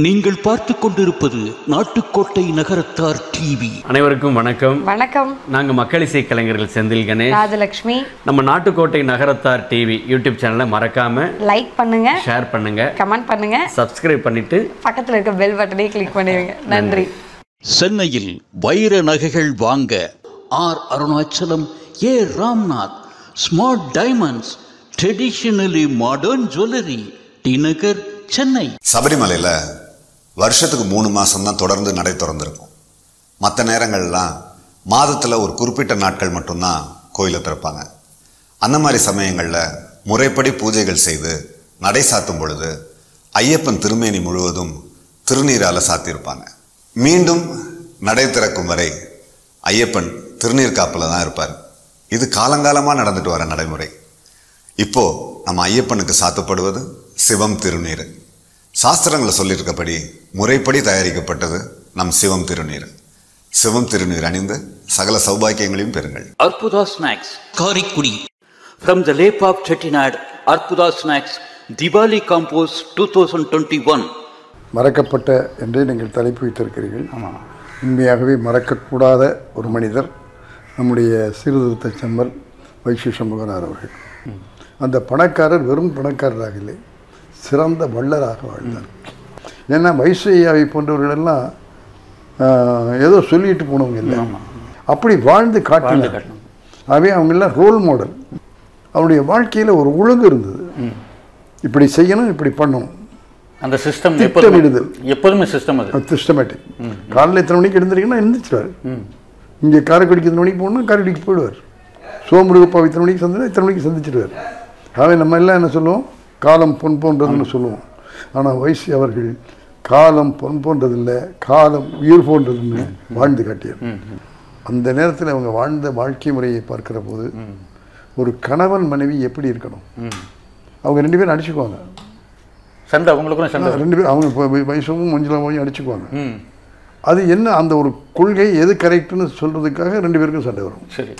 நீங்கள் பார்த்து கொண்டிருப்பது நாட்டுக்கோட்டை நகரத்தார் டிவி. அனைவருக்கும் வணக்கம். வணக்கம். நாங்கள் மக்கள் இசை கலைஞர்கள் செந்தில் கணேஷ், ராஜலட்சுமி. நம்ம நாட்டுக்கோட்டை நகரத்தார் டிவி யூடியூப் சேனலை மறக்காம லைக் பண்ணுங்க, ஷேர் பண்ணுங்க, கமெண்ட் பண்ணுங்க, சப்ஸ்கிரைப் பண்ணிட்டு பக்கத்தில் இருக்க பெல் பட்டனை கிளிக் பண்ணிடுங்க. நன்றி. சென்னையில் வைர நகைகள் வாங்க R Arunachalam, A Ramnath, smart diamonds, traditionally modern jewellery, T Nagar, Chennai. சபரிமலையில் வருஷத்துக்கு 3 மாதம் தான் தொடர்ந்து நடை திறந்திருக்கும். மற்ற நேரங்கள்லாம் மாதத்தில் ஒரு குறிப்பிட்ட நாட்கள் மட்டும்தான் கோயிலை திறப்பாங்க. அந்த மாதிரி சமயங்களில் முறைப்படி பூஜைகள் செய்து நடை சாத்தும் பொழுது ஐயப்பன் திருமேனி முழுவதும் திருநீரால் சாத்தியிருப்பாங்க. மீண்டும் நடை திறக்கும் வரை ஐயப்பன் திருநீர் காப்பில் தான் இருப்பார். இது காலங்காலமாக நடந்துட்டு வர நடைமுறை. இப்போது நம்ம ஐயப்பனுக்கு சாத்தப்படுவது சிவம் திருநீர். சாஸ்திரங்களை சொல்லியிருக்கப்படி முறைப்படி தயாரிக்கப்பட்டது நம் சிவம் திருநீர். சிவம் திருநீர் அணிந்து சகல சௌபாக்கியங்களையும் பெறுங்கள். Arputha snacks, Karaikudi. From the lap of Chettinad, Arputha snacks Diwali combos 2021. மறக்கப்பட்ட என்றே நீங்கள் தலைப்பு வைத்திருக்கிறீர்கள். ஆமாம், உண்மையாகவே மறக்கக்கூடாத ஒரு மனிதர் நம்முடைய சீர்திருத்த செம்மல் வைஷ்ய சண்முகனார் அவர்கள். அந்த பணக்காரர் வெறும் பணக்காரராக இல்லை, சிறந்த வள்ளலாக வாழ்ந்தார். ஏன்னா வைஷ்யாவை போன்றவர்களெல்லாம் ஏதோ சொல்லிட்டு போனவங்க இல்லை, அப்படி வாழ்ந்து காட்டினார். ஆகவே அவங்கெல்லாம் ரோல் மாடல். அவருடைய வாழ்க்கையில் ஒரு ஒழுங்கு இருந்தது. இப்படி செய்யணும், இப்படி பண்ணணும். அந்த சிஸ்டம் திட்டமிடுதல் எப்போதுமே சிஸ்டம், அது சிஸ்டமேட்டிக். காலையில் எத்தனை மணிக்கு எழுந்திரிக்கணும் எழுந்திரிச்சிடுவார். இங்கே காரைக்குடிக்கு எத்தனை மணிக்கு போகணும்னா காரைக்குடிக்கு போயிடுவார். சோமுருகப்பா இத்தனை மணிக்கு சந்தினா இத்தனை மணிக்கு சந்திச்சிடுவார். ஆகவே நம்ம எல்லாம் என்ன சொல்லுவோம், காலம் பொன் போன்றதுன்னு சொல்லுவோம். ஆனால் வைசி அவர்கள் காலம் பொன் போன்றதில்லை, காலம் உயிர் போன்றதுன்னு வாழ்ந்து காட்டியது. அந்த நேரத்தில் அவங்க வாழ்ந்த வாழ்க்கை முறையை பார்க்கிற போது ஒரு கணவன் மனைவி எப்படி இருக்கணும், அவங்க 2 பேரும் அடிச்சுக்குவாங்க. சண்டை அவங்களுக்கும் சண்டை, 2 பேரும் அவங்க வயசும் மஞ்சளாவும் அடிச்சுக்குவாங்க. அது என்ன, அந்த ஒரு கொள்கை எது கரெக்டுன்னு சொல்கிறதுக்காக 2 பேருக்கும் சண்டை வரும். சரி.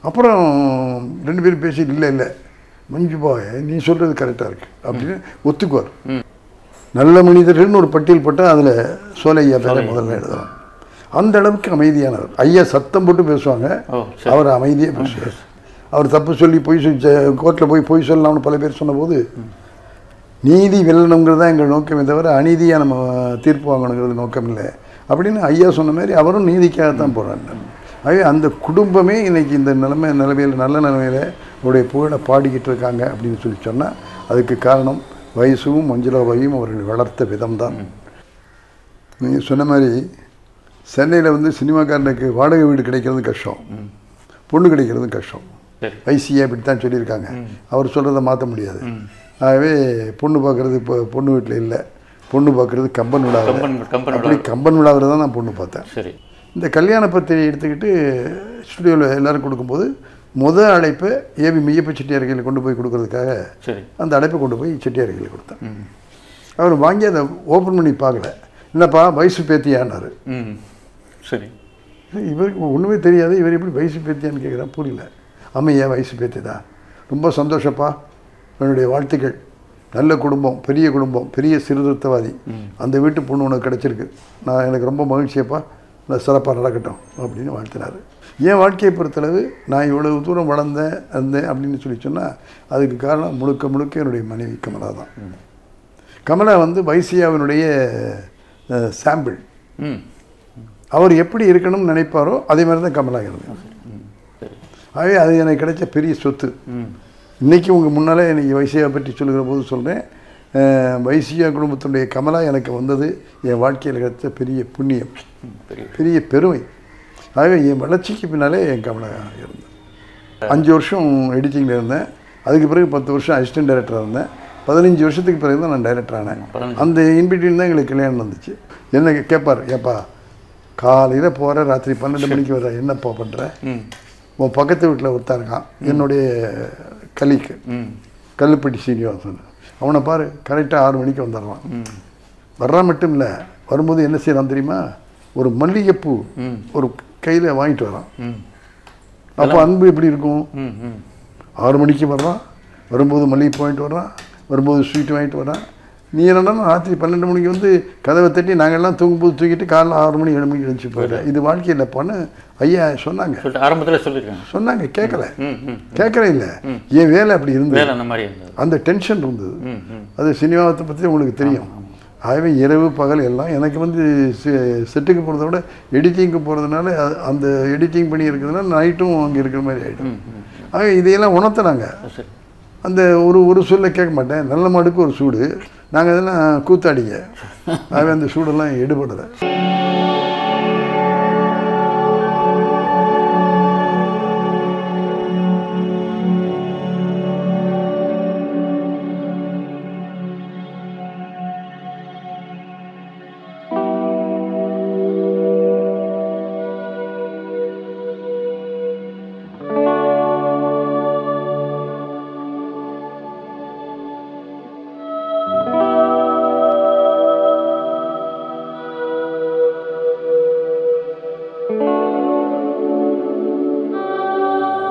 அப்புறம் 2 பேரும் பேசி இல்லை இல்லை மஞ்சுபா நீ சொல்கிறது கரெக்டாக இருக்குது அப்படின்னு ஒத்துக்குவார். நல்ல மனிதர்கள்னு ஒரு பட்டியல் போட்டால் அதில் சோலையா பேரை முதல்ல எழுதலாம். அந்த அளவுக்கு அமைதியானவர். ஐயா சத்தம் போட்டு பேசுவாங்க, அவர் அமைதியாக பேசுவார். அவர் தப்பு சொல்லி கோர்ட்டில் போய் பொய் சொல்லலாம்னு பல பேர் சொன்னபோது, நீதி வெல்லணுங்கிறது தான் எங்கள் நோக்கமே தவிர அநீதியாக நம்ம தீர்ப்பு வாங்கணுங்கிறது நோக்கம் இல்லை அப்படின்னு ஐயா சொன்ன மாதிரி அவரும் நீதிக்காகத்தான் போகிறாங்க. ஆகவே அந்த குடும்பமே இன்றைக்கி இந்த நிலைமையில் நல்ல நிலைமையில் அவருடைய புகழை பாடிக்கிட்டு இருக்காங்க அப்படின்னு சொல்லி சொன்னால் அதுக்கு காரணம் வயசும் மஞ்சுளாவையும் அவர்கள் வளர்த்த விதம்தான். நீங்கள் சொன்ன மாதிரி சென்னையில் சினிமாக்காரனுக்கு வாடகை வீடு கிடைக்கிறது கஷ்டம், பொண்ணு கிடைக்கிறது கஷ்டம். ஐசிஏ இப்படித்தான் சொல்லியிருக்காங்க, அவர் சொல்கிறத மாற்ற முடியாது. ஆகவே பொண்ணு பார்க்குறது இப்போ பொண்ணு வீட்டில் இல்லை, பொண்ணு பார்க்குறது கம்பன் விழாவில். அப்படி கம்பன் விழாவில் தான் நான் பொண்ணு பார்த்தேன். சரி. இந்த கல்யாண பத்திரிகை எடுத்துக்கிட்டு ஸ்டுடியோவில் எல்லோரும் கொடுக்கும்போது முதல் அழைப்பை ஏவி மெய்யப்ப செட்டியார் கையில் கொண்டு போய் கொடுக்கறதுக்காக அந்த அழைப்பை கொண்டு போய் செட்டியார் கையில் கொடுத்தேன். அவர் வாங்கி அதை ஓப்பன் பண்ணி பார்க்கல. என்னப்பா வயசு பேத்தியான்னாரு. சரி. இவருக்கு ஒன்றுமே தெரியாது, இவர் எப்படி வயசு பேத்தியான்னு கேட்குறா, புரியல. அம்மையா வயசு பேத்தி தான், ரொம்ப சந்தோஷப்பா, என்னுடைய வாழ்த்துக்கள், நல்ல குடும்பம், பெரிய குடும்பம், பெரிய சீர்திருத்தவாதி, அந்த வீட்டு பொண்ணு உனக்கு கிடச்சிருக்கு, நான் எனக்கு ரொம்ப மகிழ்ச்சியப்பா, நான் சிறப்பாக நடக்கட்டும் அப்படின்னு வாழ்த்தினார். என் வாழ்க்கையை பொறுத்தளவு நான் இவ்வளவு தூரம் வளர்ந்தேன் அப்படின்னு சொல்லி சொன்னால் அதுக்கு காரணம் முழுக்க முழுக்க என்னுடைய மனைவி கமலா தான். கமலா வைசியாவினுடைய சாம்பிள். அவர் எப்படி இருக்கணும்னு நினைப்பாரோ அதே மாதிரி தான் கமலா இருந்தேன். ஆகவே அது எனக்கு கிடைச்ச பெரிய சொத்து. இன்றைக்கி உங்கள் முன்னாலே இன்றைக்கி வைசியாவை பற்றி சொல்லுகிற போது சொல்கிறேன், வைசியா குடும்பத்தினுடைய கமலா எனக்கு வந்தது என் வாழ்க்கையில் கிடைச்ச பெரிய புண்ணியம், பெரிய பெருமை. ஆகவே என் வளர்ச்சிக்கு பின்னாலே என் கமலா இருந்தேன். 5 வருஷம் எடிட்டிங்கில் இருந்தேன். அதுக்கு பிறகு 10 வருஷம் அசிஸ்டன்ட் டைரக்டராக இருந்தேன். 15 வருஷத்துக்கு பிறகு தான் நான் டைரக்டர் ஆனேன். அந்த இன்பிட்வீன் தான் எங்களுக்கு கல்யாணம் வந்துச்சு. என்ன கேட்பார், ஏப்பா காலையில் போகிற ராத்திரி 12 மணிக்கு வர, என்னப்பா பண்ணுற, உன் பக்கத்து வீட்டில் ஒருத்தா இருக்கான் என்னுடைய கலிக்கு, கல்லுப்பட்டி சீனிவாசன், அவனை பாரு கரெக்டாக 6 மணிக்கு வந்துடுறான். வர்றான் மட்டும் இல்லை, வரும்போது என்ன செய்யறான் தெரியுமா, ஒரு மல்லிகைப்பூ ஒரு கையில் வாங்கிட்டு வரான். அப்போ அன்பு எப்படி இருக்கும், 6 மணிக்கு வர்றான், வரும்போது மல்லிகைப்பூ வாங்கிட்டு வர்றான், வரும்போது ஸ்வீட் வாங்கிட்டு வரான், நீ என்னன்னா ராத்திரி 12 மணிக்கு வந்து கதவை தட்டி நாங்கள்லாம் தூங்கும்போது தூக்கிட்டு காலைல 6 மணி 7 மணிக்கு எழுந்துச்சு போயிட்டேன். இது வாழ்க்கையில் பண்ணு ஐயா சொன்னாங்க. ஆரம்பத்தில் சொல்லியிருக்காங்க. சொன்னாங்க, கேட்கல இல்லை. என் வேலை அப்படி இருந்தது, அந்த மாதிரி இருந்தது, அந்த டென்ஷன் இருந்தது. அது சினிமாவை பற்றி உங்களுக்கு தெரியும். ஆகவே இரவு பகல் எல்லாம் எனக்கு வந்து செட்டுக்கு போகிறத விட எடிட்டிங்க்கு போகிறதுனால அந்த எடிட்டிங் பண்ணி இருக்கிறதுனால நைட்டும் அங்கே இருக்கிற மாதிரி ஆகிடும். ஆக இதையெல்லாம் உணர்த்தினாங்க. அந்த ஒரு சொல்ல கேட்க மாட்டேன், நல்ல மாடுக்கு ஒரு சூடு, நாங்கள் அதெல்லாம் கூத்தாடிங்க. ஆகவே அந்த சூடெல்லாம் எடுபடலை.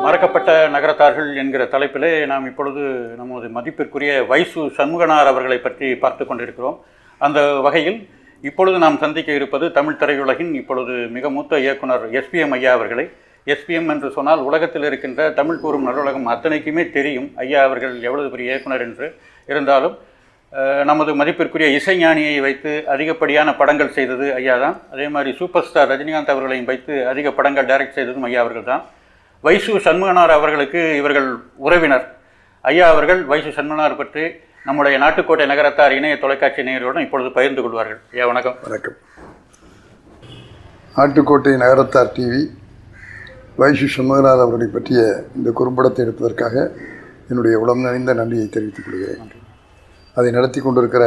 மறக்கப்பட்ட நகரத்தார்கள் என்கிற தலைப்பிலே நாம் இப்பொழுது நமது மதிப்பிற்குரிய வைசு சண்முகனார் அவர்களை பற்றி பார்த்து கொண்டிருக்கிறோம். அந்த வகையில் இப்பொழுது நாம் சந்திக்க இருப்பது தமிழ் திரையுலகின் இப்பொழுது மிக மூத்த இயக்குனர் எஸ்பிஎம் ஐயா அவர்களை. எஸ்பிஎம் என்று சொன்னால் உலகத்தில் இருக்கின்ற தமிழ் கூறும் நல்லுலகம் அத்தனைக்குமே தெரியும் ஐயா அவர்கள் எவ்வளவு பெரிய இயக்குனர் என்று. இருந்தாலும் நமது மதிப்பிற்குரிய இசைஞானியை வைத்து அதிகப்படியான படங்கள் செய்தது ஐயா தான். அதே மாதிரி சூப்பர் ஸ்டார் ரஜினிகாந்த் அவர்களையும் வைத்து அதிக படங்கள் டைரக்ட் செய்ததும் ஐயா அவர்கள் தான். வைசு சண்முகனார் அவர்களுக்கு இவர்கள் உறவினர். ஐயா அவர்கள் வைசு சண்முகனார் பற்றி நம்முடைய நாட்டுக்கோட்டை நகரத்தார் இணைய தொலைக்காட்சி நேயர்களுடன் இப்பொழுது பகிர்ந்து கொள்வார்கள். ஐயா வணக்கம். வணக்கம். நாட்டுக்கோட்டை நகரத்தார் டிவி வைசு சண்முகனார் அவர்களை பற்றிய இந்த குறும்படத்தை எடுப்பதற்காக என்னுடைய உளம் நிறைந்த நன்றியை தெரிவித்துக் கொள்கிறேன். அதை நடத்தி கொண்டிருக்கிற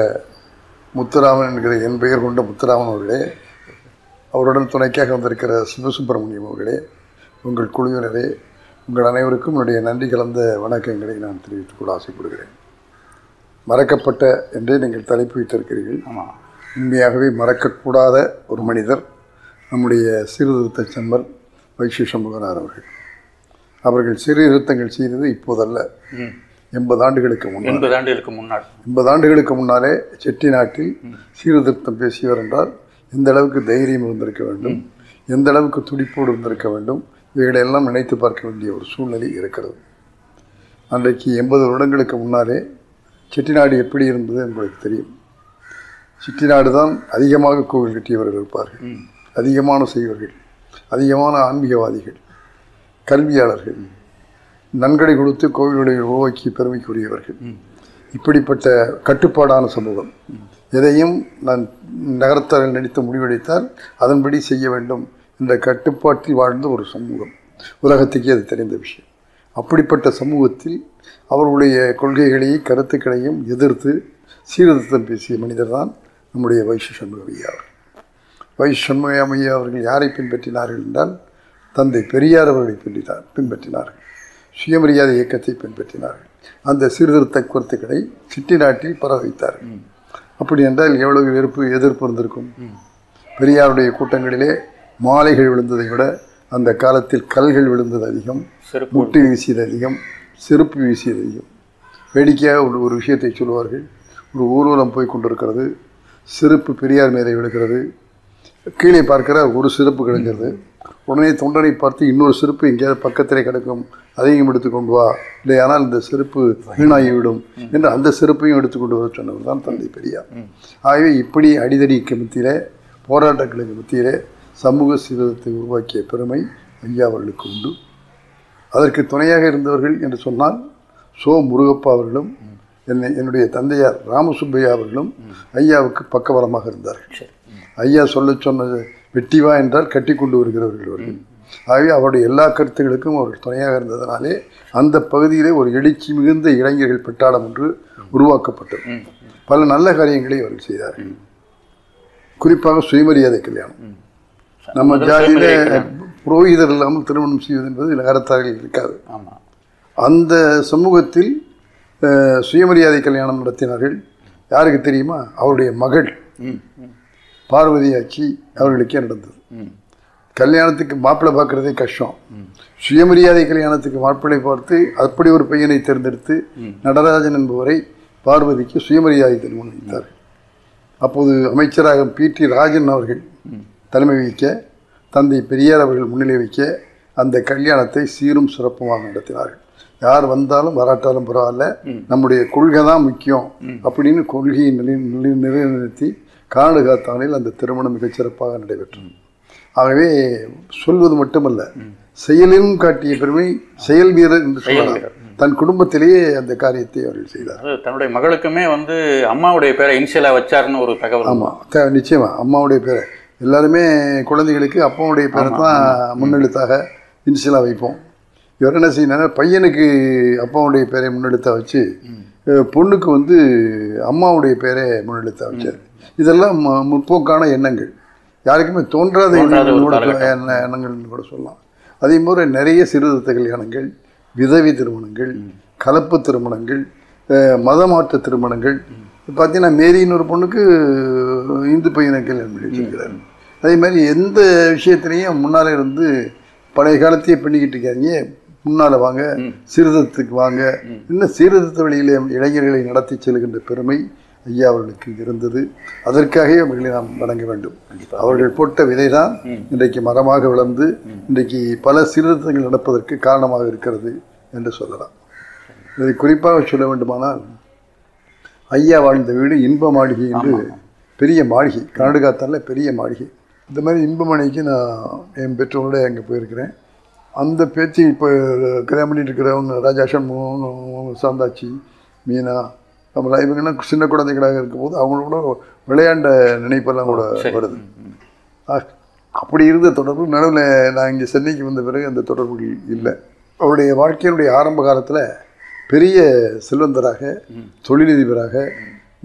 முத்துராமன் என்கிற என் பெயர் கொண்ட முத்துராமன் அவர்களே, அவருடன் துணைக்காக வந்திருக்கிற சிவசுப்பிரமணியம் அவர்களே, உங்கள் குழுவினரே, உங்கள் அனைவருக்கும் என்னுடைய நன்றி கலந்த வணக்கங்களை நான் தெரிவித்துக் கொள்ள ஆசைப்படுகிறேன். மறக்கப்பட்ட என்றே நீங்கள் தலைப்பு வைத்திருக்கிறீர்கள். உண்மையாகவே மறக்கக்கூடாத ஒரு மனிதர் நம்முடைய சீர்திருத்த செம்மல் வைசு சண்முகனார் அவர்கள். அவர்கள் சீர்திருத்தங்கள் செய்தது இப்போதல்ல, 80 ஆண்டுகளுக்கு முன்னால். 80 ஆண்டுகளுக்கு முன்னாலே செட்டிநாட்டில் சீர்திருத்தம் பேசியவர் என்றால் எந்த அளவுக்கு தைரியம் இருந்திருக்க வேண்டும், எந்த அளவுக்கு துடிப்போடு இருந்திருக்க வேண்டும், இவைகளெல்லாம் நினைத்து பார்க்க வேண்டிய ஒரு சூழ்நிலை இருக்கிறது. அன்றைக்கு 80 வருடங்களுக்கு முன்னாலே செட்டிநாடு எப்படி இருந்தது என்பதற்கு தெரியும். செட்டிநாடு தான் அதிகமாக கோவில் கட்டியவர்கள் இருப்பார்கள், அதிகமான செய்வர்கள், அதிகமான ஆன்மீகவாதிகள், கல்வியாளர்கள், நன்கொடை கொடுத்து கோவில்களை உருவாக்கி பெருமைக்குரியவர்கள். இப்படிப்பட்ட கட்டுப்பாடான சமூகம். எதையும் நான் நகரத்தாரில் நடித்து முடிவெடுத்தால் அதன்படி செய்ய வேண்டும் என்ற கட்டுப்பாட்டில் வாழ்ந்த ஒரு சமூகம். உலகத்துக்கே அது தெரிந்த விஷயம். அப்படிப்பட்ட சமூகத்தில் அவர்களுடைய கொள்கைகளையும் கருத்துக்களையும் எதிர்த்து சீர்திருத்தம் பேசிய மனிதர் தான் நம்முடைய வைசு சண்முகையா அவர்கள். வைசு சண்முகையா அவர்கள் யாரை பின்பற்றினார்கள் என்றால் தந்தை பெரியார் அவர்களை பின்பற்றினார்கள். சுயமரியாதை இயக்கத்தை பின்பற்றினார்கள். அந்த சீர்திருத்த கருத்துக்களை செட்டிநாட்டில் பரவ வைத்தார்கள். அப்படி என்றால் எவ்வளவு எதிர்ப்பு இருந்திருக்கும். பெரியாருடைய கூட்டங்களிலே மாலைகள் விழுந்ததை விட அந்த காலத்தில் கல்கள் விழுந்தது அதிகம், முட்டு வீசியது அதிகம், செருப்பு வீசியது அதிகம். வேடிக்கையாக ஒரு விஷயத்தை சொல்வார்கள். ஒரு ஊர்வலம் போய் கொண்டிருக்கிறது, செருப்பு பெரியார் மீதை விழுகிறது, கீழே பார்க்கிறார், ஒரு செருப்பு கிடக்கிறது. உடனே தொண்டனை பார்த்து இன்னொரு செருப்பு எங்கேயாவது பக்கத்திலே கிடக்கும், அதையும் எடுத்துக்கொண்டு வா, இல்லையானால் இந்த செருப்பு வீணாகிவிடும் என்று அந்த செருப்பையும் எடுத்துக்கொண்டு வர சொன்னவர் தான் தந்தை பெரியார். ஆகவே இப்படி அடிதடிக்கு மத்தியிலே, போராட்டங்களுக்கு மத்தியிலே சமூக சீர்திருத்தத்தை உருவாக்கிய பெருமை ஐயா அவர்களுக்கு உண்டு. அதற்கு துணையாக இருந்தவர்கள் என்று சொன்னால் முருகப்பா அவர்களும் என்னுடைய தந்தையார் ராமசுப்பையா அவர்களும் ஐயாவுக்கு பக்கபலமாக இருந்தார்கள். ஐயா சொன்னது வெட்டிவா என்றால் கட்டி கொண்டு வருகிறவர்கள் அவர்கள். ஆகவே அவருடைய எல்லா கருத்துக்களுக்கும் அவர்கள் துணையாக இருந்ததனாலே அந்த பகுதியிலே ஒரு எழுச்சி மிகுந்த இளைஞர்கள் பெட்டாளம் ஒன்று உருவாக்கப்பட்டது. பல நல்ல காரியங்களை அவர்கள் செய்தார்கள். குறிப்பாக சுயமரியாதை கல்யாணம். நம்ம ஜாதியில புரோகிதர் இல்லாமல் திருமணம் செய்வது என்பது நகரத்தார்கள் இருக்காது. அந்த சமூகத்தில் சுயமரியாதை கல்யாணம் நடத்தினார்கள். யாருக்கு தெரியுமா? அவருடைய மகள் பார்வதி ஆட்சி அவர்களுக்கே நடந்தது. கல்யாணத்துக்கு மாப்பிள்ளை பார்க்கறதே கஷ்டம். சுயமரியாதை கல்யாணத்துக்கு மாப்பிள்ளை பார்த்து அப்படி ஒரு பையனை தேர்ந்தெடுத்து நடராஜன் என்பவரை பார்வதிக்கு சுயமரியாதை திருமணம் வைத்தார். அப்போது அமைச்சராக P.T. ராஜன் அவர்கள் தலைமை வைக்க, தந்தை பெரியார் அவர்கள் முன்னிலை வைக்க அந்த கல்யாணத்தை சீரும் சிறப்புமாக நடத்தினார்கள். யார் வந்தாலும் வராட்டாலும் பரவாயில்ல, நம்முடைய கொள்கை தான் முக்கியம் அப்படின்னு கொள்கையை நிலைநிறுத்தி காணுகாத்தானில் அந்த திருமணம் மிகச்சிறப்பாக நடைபெற்றது. ஆகவே சொல்வது மட்டுமல்ல, செயலிலும் காட்டிய பெருமை செயல் வீரர் என்று சொல்லலாம். தன் குடும்பத்திலேயே அந்த காரியத்தை அவர்கள் செய்தார். தன்னுடைய மகளுக்குமே அம்மாவுடைய பேரை இனிஷியலா வச்சாருன்னு ஒரு தகவல். ஆமாம், நிச்சயமா அம்மாவுடைய பேரை எல்லாருமே குழந்தைகளுக்கு அப்பாவுடைய பேரை தான் முன்னெழுத்தாக இனிஷியலாக வைப்போம். இவர் என்ன செய்யணும், பையனுக்கு அப்பாவுடைய பேரை முன்னெழுத்தாக வச்சு பொண்ணுக்கு அம்மாவுடைய பேரை முன்னெழுத்தாக வச்சார். இதெல்லாம் முற்போக்கான எண்ணங்கள், யாருக்குமே தோன்றாத எண்ணங்கள்னு கூட சொல்லலாம். அதே போல நிறைய சீர்திருத்த கல்யாணங்கள், விதவை திருமணங்கள், கலப்பு திருமணங்கள், மதமாற்ற திருமணங்கள். பார்த்தீங்கன்னா மேரின்னு ஒரு பொண்ணுக்கு இந்து பையனை கல்யாணம் பண்ணி வச்சிருக்கிறார். அதே மாதிரி எந்த விஷயத்திலையும் முன்னாலே இருந்து பழைய காலத்தையே பண்ணிக்கிட்டு இருக்காங்க, முன்னால் வாங்க, சீர்திருத்தத்துக்கு வாங்க, இன்னும் சீர்திருத்த வழியிலே இளைஞர்களை நடத்தி செல்கின்ற பெருமை ஐயா அவர்களுக்கு இருந்தது. அதற்காகவே அவர்களை நாம் வணங்க வேண்டும். அவர்கள் போட்ட விதை தான் இன்றைக்கு மரமாக வளர்ந்து இன்றைக்கு பல சீர்திருத்தங்கள் நடப்பதற்கு காரணமாக இருக்கிறது என்று சொல்லலாம். இதை குறிப்பாக சொல்ல வேண்டுமானால், ஐயா வாழ்ந்த வீடு இன்ப மாளிகை என்று பெரிய மாளிகை, காடுகாத்தால பெரிய மாளிகை. இந்த மாதிரி இன்ப மாளிகைக்கு நான் என் பெற்றோரோட அங்கே போயிருக்கிறேன். அந்த பேச்சு இப்போ கல்யாணம் பண்ணிட்டு இருக்கிறவங்க ராஜா சண்முகம், சாந்தாச்சி, மீனா, நம்மளா இவங்கெல்லாம் சின்ன குழந்தைகளாக இருக்கும்போது அவங்களோட விளையாண்ட நினைப்பெல்லாம் கூட வருது. அப்படி இருந்த தொடர்பு நடுவில் நான் இங்கே சென்னைக்கு வந்த பிறகு அந்த தொடர்புகள் இல்லை. அவருடைய வாழ்க்கையினுடைய ஆரம்ப காலத்தில் பெரிய செல்வந்தராக, தொழிலதிபராக,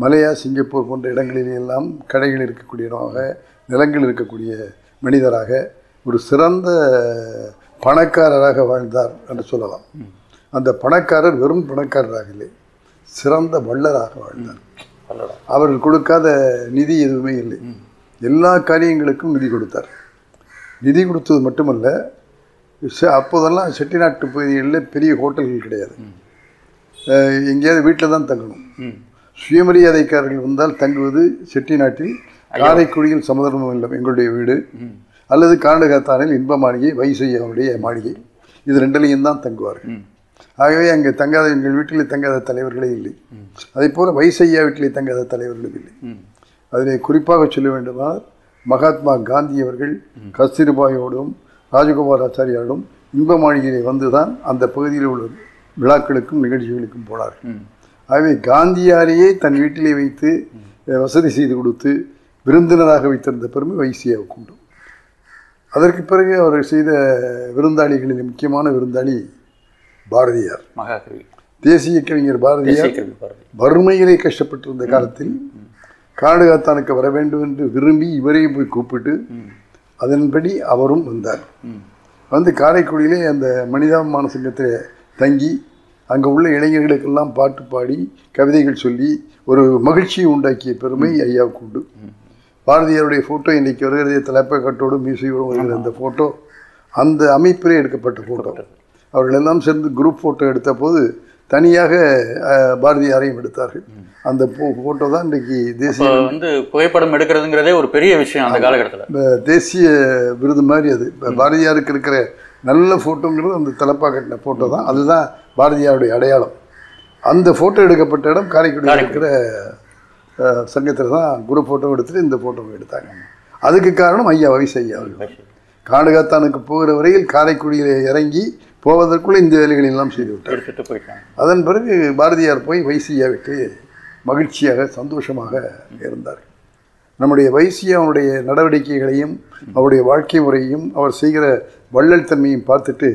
மலேயா, சிங்கப்பூர் போன்ற இடங்களிலெல்லாம் கடைகள் இருக்கக்கூடியவராக, நிலங்கள் இருக்கக்கூடிய மனிதராக, ஒரு சிறந்த பணக்காரராக வாழ்ந்தார் என்று சொல்லலாம். அந்த பணக்காரர் வெறும் பணக்காரராக இல்லை, சிறந்த வள்ளலாக வாழ்ந்தார். அவர்கள் கொடுக்காத நிதி எதுவுமே இல்லை, எல்லா காரியங்களுக்கும் நிதி கொடுத்தார். நிதி கொடுத்தது மட்டுமல்ல, அப்போதெல்லாம் செட்டிநாட்டு பகுதிகளில் பெரிய ஹோட்டல்கள் கிடையாது, எங்கேயாவது வீட்டில் தான் தங்கணும். சுயமரியாதைக்காரர்கள் வந்தால் தங்குவது செட்டிநாட்டில் காரைக்குடியில் சமுதிரம் இல்லம் எங்களுடைய வீடு, அல்லது காண்டுகாத்தானில் இன்ப மாளிகை, வைசையாவுடைய மாளிகை, இது ரெண்டுலையும் தான் தங்குவார்கள். ஆகவே அங்கே தங்காத, எங்கள் வீட்டிலே தங்காத தலைவர்களே இல்லை. அதே போல் வைசையா வீட்டிலே தங்காத தலைவர்களும் இல்லை. அதில் குறிப்பாக சொல்ல வேண்டுமானால், மகாத்மா காந்தி அவர்கள் கஸ்தூர்பாயோடும் ராஜகோபாலாச்சாரியாரோடும் இன்ப மாளிகையிலே வந்து தான் அந்த பகுதியில் உள்ள விழாக்களுக்கும் நிகழ்ச்சிகளுக்கும் போனார்கள். ஆகவே காந்தியாரையே தன் வீட்டிலே வைத்து வசதி செய்து கொடுத்து விருந்தினராக வைத்திருந்த பெருமை வைசியாவுக்கு உண்டு. அதற்கு பிறகு அவர் செய்த விருந்தாளிகளில் முக்கியமான விருந்தாளி பாரதியார், தேசிய கவிஞர் பாரதியார். வறுமையிலே கஷ்டப்பட்டிருந்த காலத்தில் காடுகாத்தானுக்கு வர வேண்டும் என்று விரும்பி இவரையும் போய் கூப்பிட்டு அதன்படி அவரும் வந்தார். வந்து காரைக்குடியிலே அந்த மனிதாபிமான சங்கத்தில் தங்கி அங்கே உள்ள இளைஞர்களுக்கெல்லாம் பாட்டு பாடி கவிதைகள் சொல்லி ஒரு மகிழ்ச்சியை உண்டாக்கிய பெருமை ஐயாவுக்கு உண்டு. பாரதியாருடைய ஃபோட்டோ இன்றைக்கி வருகிறது, தலைப்பக்கட்டோடு மியூசியோடு வருகிற அந்த ஃபோட்டோ அந்த அமைப்பிலே எடுக்கப்பட்ட ஃபோட்டோ. அவர்கள் எல்லாம் சேர்ந்து குரூப் ஃபோட்டோ எடுத்த போது தனியாக பாரதியாரையும் எடுத்தார்கள். அந்த ஃபோட்டோ தான் இன்றைக்கி தேசிய புகைப்படம் எடுக்கிறதுங்கிறதே ஒரு பெரிய விஷயம் அந்த காலகட்டத்தில். தேசிய விருது மாதிரி அது. பாரதியாருக்கு இருக்கிற நல்ல ஃபோட்டோங்கிறது அந்த தலப்பா கட்டின ஃபோட்டோ தான், அதுதான் பாரதியாருடைய அடையாளம். அந்த ஃபோட்டோ எடுக்கப்பட்ட இடம் காரைக்குடியில் இருக்கிற சங்கத்தில் தான் குரூப் ஃபோட்டோ எடுத்துட்டு இந்த ஃபோட்டோவை எடுத்தாங்க. அதுக்கு காரணம் ஐயா வைசையா அவர்கள். காடுகாத்தானுக்கு போகிற வரையில் காரைக்குடியில் இறங்கி போவதற்குள்ளே இந்த வேலைகள் எல்லாம் செய்து விட்டார். அதன் பிறகு பாரதியார் போய் வைசியாவுக்கு மகிழ்ச்சியாக சந்தோஷமாக இருந்தார். நம்முடைய வைசியாவுடைய நடவடிக்கைகளையும் அவருடைய வாழ்க்கை முறையையும் அவர் செய்கிற வள்ளல் தன்மையும் பார்த்துட்டு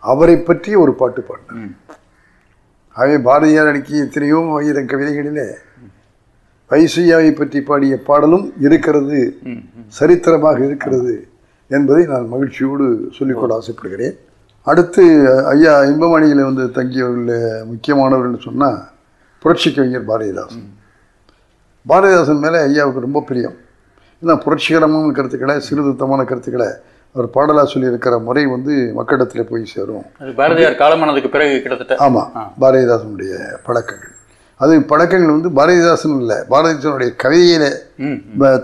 அவரை பற்றி ஒரு பாட்டு பாடினார். ஆகவே பாரதியார் அடக்கிய எத்தனையோ ஆயிரம் கவிதைகளிலே வைசியாவை பற்றி பாடிய பாடலும் இருக்கிறது, சரித்திரமாக இருக்கிறது என்பதை நான் மகிழ்ச்சியோடு சொல்லிக்கொள்ள ஆசைப்படுகிறேன். அடுத்து ஐயா இன்பமாளிகையில் வந்து தங்கியவர்கள் முக்கியமானவர்கள்னு சொன்னால் புரட்சி கவிஞர் பாரதிதாசன். பாரதிதாசன் மேலே ஐயாவுக்கு ரொம்ப பிரியம். ஏன்னா புரட்சிகரமான கருத்துக்களை, சீர்திருத்தமான கருத்துக்களை அவர் பாடலாக சொல்லியிருக்கிற முறை வந்து மக்களிடத்தில் போய் சேரும். பாரதியார் காலமானதுக்கு பிறகு கிட்டத்தட்ட. ஆமாம், பாரதிதாசனுடைய பழக்கங்கள் அது பழக்கங்கள் வந்து பாரதிதாசன் இல்லை, பாரதிதாசனுடைய கவிதையில